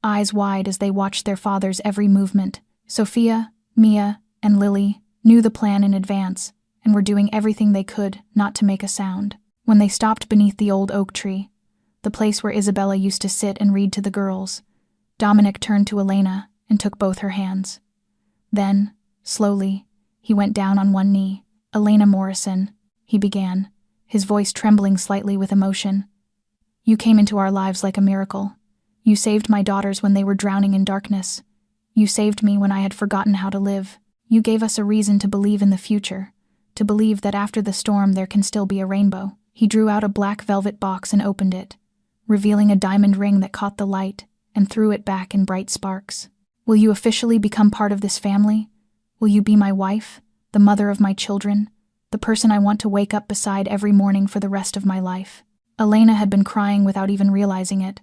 Speaker 1: eyes wide as they watched their father's every movement. Sophia, Mia, and Lily knew the plan in advance and were doing everything they could not to make a sound. When they stopped beneath the old oak tree, the place where Isabella used to sit and read to the girls, Dominic turned to Elena and took both her hands. Then, slowly, he went down on one knee. "Elena Morrison," he began, his voice trembling slightly with emotion. "You came into our lives like a miracle. You saved my daughters when they were drowning in darkness. You saved me when I had forgotten how to live. You gave us a reason to believe in the future, to believe that after the storm there can still be a rainbow." He drew out a black velvet box and opened it, revealing a diamond ring that caught the light and threw it back in bright sparks. "Will you officially become part of this family? Will you be my wife, the mother of my children, the person I want to wake up beside every morning for the rest of my life?" Elena had been crying without even realizing it,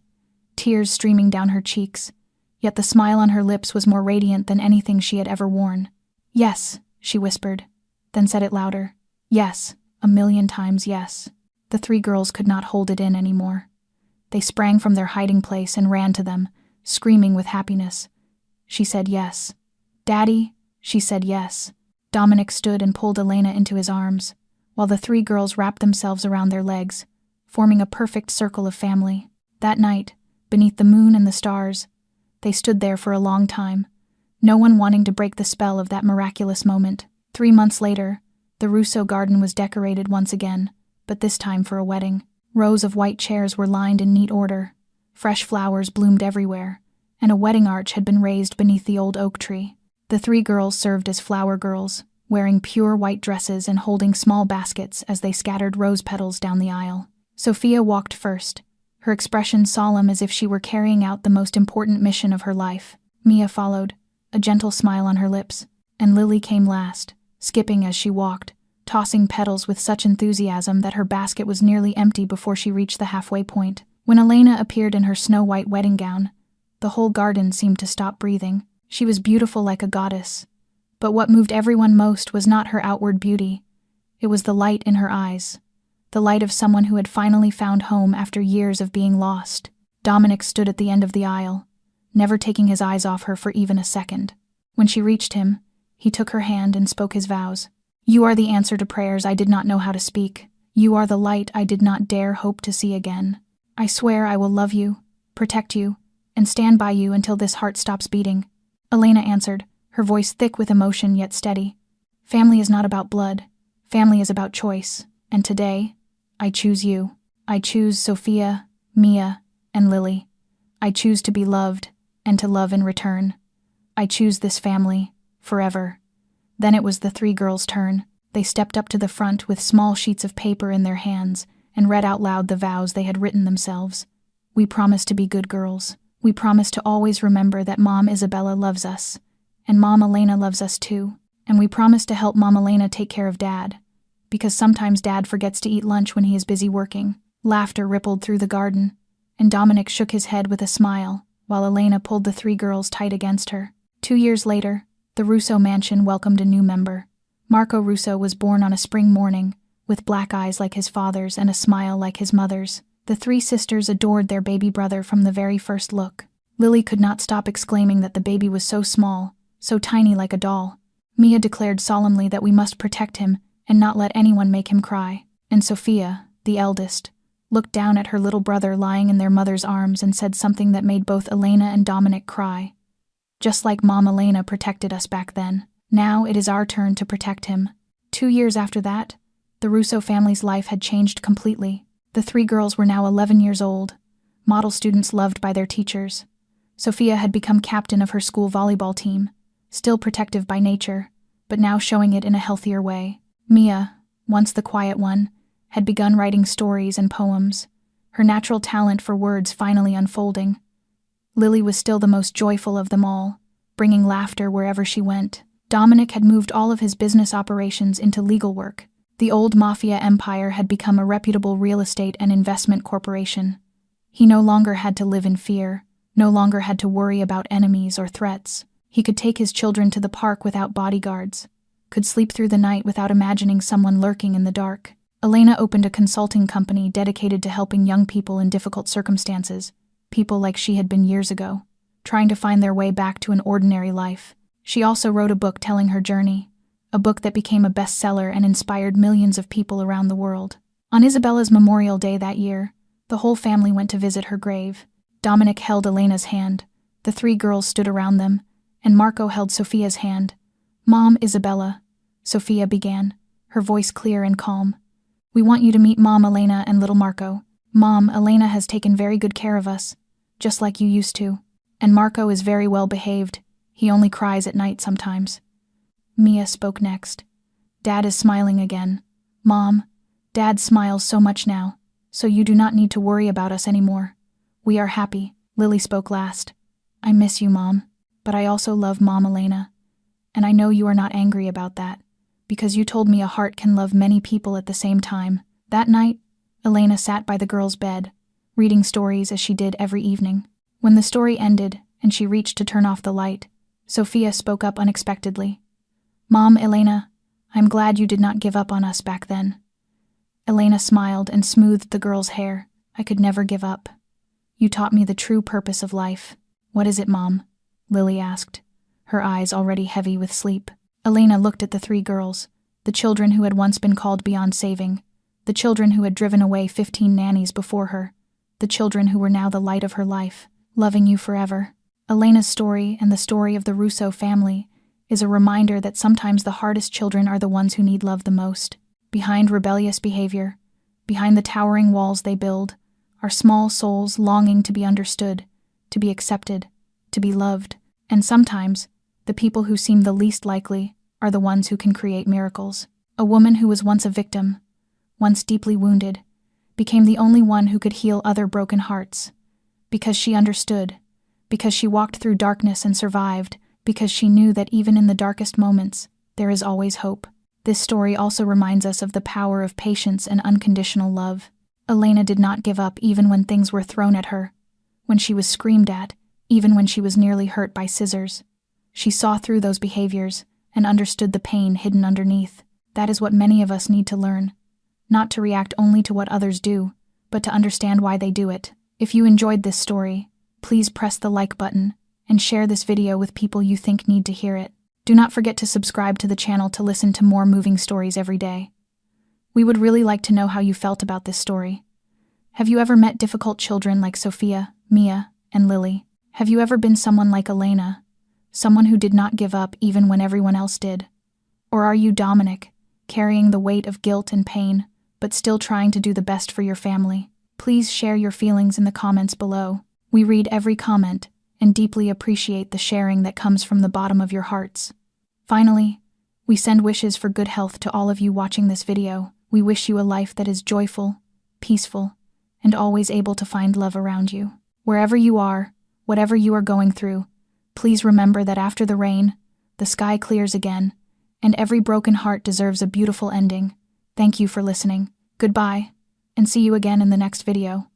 Speaker 1: tears streaming down her cheeks, yet the smile on her lips was more radiant than anything she had ever worn. "Yes," she whispered, then said it louder. "Yes, 1,000,000 times yes." The 3 girls could not hold it in anymore. They sprang from their hiding place and ran to them, screaming with happiness. She said yes. "Daddy," she said yes. Dominic stood and pulled Elena into his arms, while the 3 girls wrapped themselves around their legs, forming a perfect circle of family. That night, beneath the moon and the stars, they stood there for a long time, no one wanting to break the spell of that miraculous moment. 3 months later, the Russo garden was decorated once again, but this time for a wedding. Rows of white chairs were lined in neat order, fresh flowers bloomed everywhere, and a wedding arch had been raised beneath the old oak tree. The 3 girls served as flower girls, wearing pure white dresses and holding small baskets as they scattered rose petals down the aisle. Sophia walked first, her expression solemn as if she were carrying out the most important mission of her life. Mia followed, a gentle smile on her lips, and Lily came last, skipping as she walked, tossing petals with such enthusiasm that her basket was nearly empty before she reached the halfway point. When Elena appeared in her snow-white wedding gown, the whole garden seemed to stop breathing. She was beautiful like a goddess, but what moved everyone most was not her outward beauty. It was the light in her eyes, the light of someone who had finally found home after years of being lost. Dominic stood at the end of the aisle, never taking his eyes off her for even a second. When she reached him, he took her hand and spoke his vows. "You are the answer to prayers I did not know how to speak. You are the light I did not dare hope to see again. I swear I will love you, protect you, and stand by you until this heart stops beating." Elena answered, her voice thick with emotion yet steady. Family is not about blood. Family is about choice. And today, I choose you. I choose Sophia, Mia, and Lily. I choose to be loved, and to love in return. I choose this family, forever. Then it was the three girls' turn. They stepped up to the front with small sheets of paper in their hands and read out loud the vows they had written themselves. We promise to be good girls. We promise to always remember that Mom Isabella loves us, and Mom Elena loves us too. And we promise to help Mom Elena take care of Dad, because sometimes Dad forgets to eat lunch when he is busy working. Laughter rippled through the garden, and Dominic shook his head with a smile, while Elena pulled the three girls tight against her. 2 years later, the Russo mansion welcomed a new member. Marco Russo was born on a spring morning, with black eyes like his father's and a smile like his mother's. The three sisters adored their baby brother from the very first look. Lily could not stop exclaiming that the baby was so small, so tiny like a doll. Mia declared solemnly that we must protect him and not let anyone make him cry. And Sophia, the eldest, looked down at her little brother lying in their mother's arms and said something that made both Elena and Dominic cry. Just like Mom Elena protected us back then, now it is our turn to protect him. 2 years after that, the Russo family's life had changed completely. The three girls were now 11 years old, model students loved by their teachers. Sophia had become captain of her school volleyball team, still protective by nature, but now showing it in a healthier way. Mia, once the quiet one, had begun writing stories and poems, her natural talent for words finally unfolding. Lily was still the most joyful of them all, bringing laughter wherever she went. Dominic had moved all of his business operations into legal work. The old Mafia empire had become a reputable real estate and investment corporation. He no longer had to live in fear, no longer had to worry about enemies or threats. He could take his children to the park without bodyguards, could sleep through the night without imagining someone lurking in the dark. Elena opened a consulting company dedicated to helping young people in difficult circumstances, people like she had been years ago, trying to find their way back to an ordinary life. She also wrote a book telling her journey, a book that became a bestseller and inspired millions of people around the world. On Isabella's Memorial Day that year, the whole family went to visit her grave. Dominic held Elena's hand, the three girls stood around them, and Marco held Sophia's hand. "Mom Isabella," Sophia began, her voice clear and calm. "We want you to meet Mom Elena and little Marco. Mom Elena has taken very good care of us, just like you used to. And Marco is very well behaved. He only cries at night sometimes." Mia spoke next. "Dad is smiling again. Mom, Dad smiles so much now, so you do not need to worry about us anymore. We are happy." Lily spoke last. "I miss you, Mom, but I also love Mom Elena. And I know you are not angry about that, because you told me a heart can love many people at the same time." That night, Elena sat by the girls' bed, reading stories as she did every evening. When the story ended and she reached to turn off the light, Sophia spoke up unexpectedly. "Mom Elena, I'm glad you did not give up on us back then." Elena smiled and smoothed the girl's hair. "I could never give up. You taught me the true purpose of life." "What is it, Mom?" Lily asked, her eyes already heavy with sleep. Elena looked at the three girls, the children who had once been called beyond saving, the children who had driven away 15 nannies before her, the children who were now the light of her life, loving you forever. Elena's story and the story of the Russo family is a reminder that sometimes the hardest children are the ones who need love the most. Behind rebellious behavior, behind the towering walls they build, are small souls longing to be understood, to be accepted, to be loved. And sometimes, the people who seem the least likely are the ones who can create miracles. A woman who was once a victim, once deeply wounded, became the only one who could heal other broken hearts. Because she understood, because she walked through darkness and survived, because she knew that even in the darkest moments, there is always hope. This story also reminds us of the power of patience and unconditional love. Elena did not give up even when things were thrown at her, when she was screamed at, even when she was nearly hurt by scissors. She saw through those behaviors and understood the pain hidden underneath. That is what many of us need to learn. Not to react only to what others do, but to understand why they do it. If you enjoyed this story, please press the like button and share this video with people you think need to hear it. Do not forget to subscribe to the channel to listen to more moving stories every day. We would really like to know how you felt about this story. Have you ever met difficult children like Sophia, Mia, and Lily? Have you ever been someone like Elena, someone who did not give up even when everyone else did? Or are you Dominic, carrying the weight of guilt and pain, but still trying to do the best for your family? Please share your feelings in the comments below. We read every comment and deeply appreciate the sharing that comes from the bottom of your hearts. Finally, we send wishes for good health to all of you watching this video. We wish you a life that is joyful, peaceful, and always able to find love around you. Wherever you are, whatever you are going through, please remember that after the rain, the sky clears again, and every broken heart deserves a beautiful ending. Thank you for listening. Goodbye, and see you again in the next video.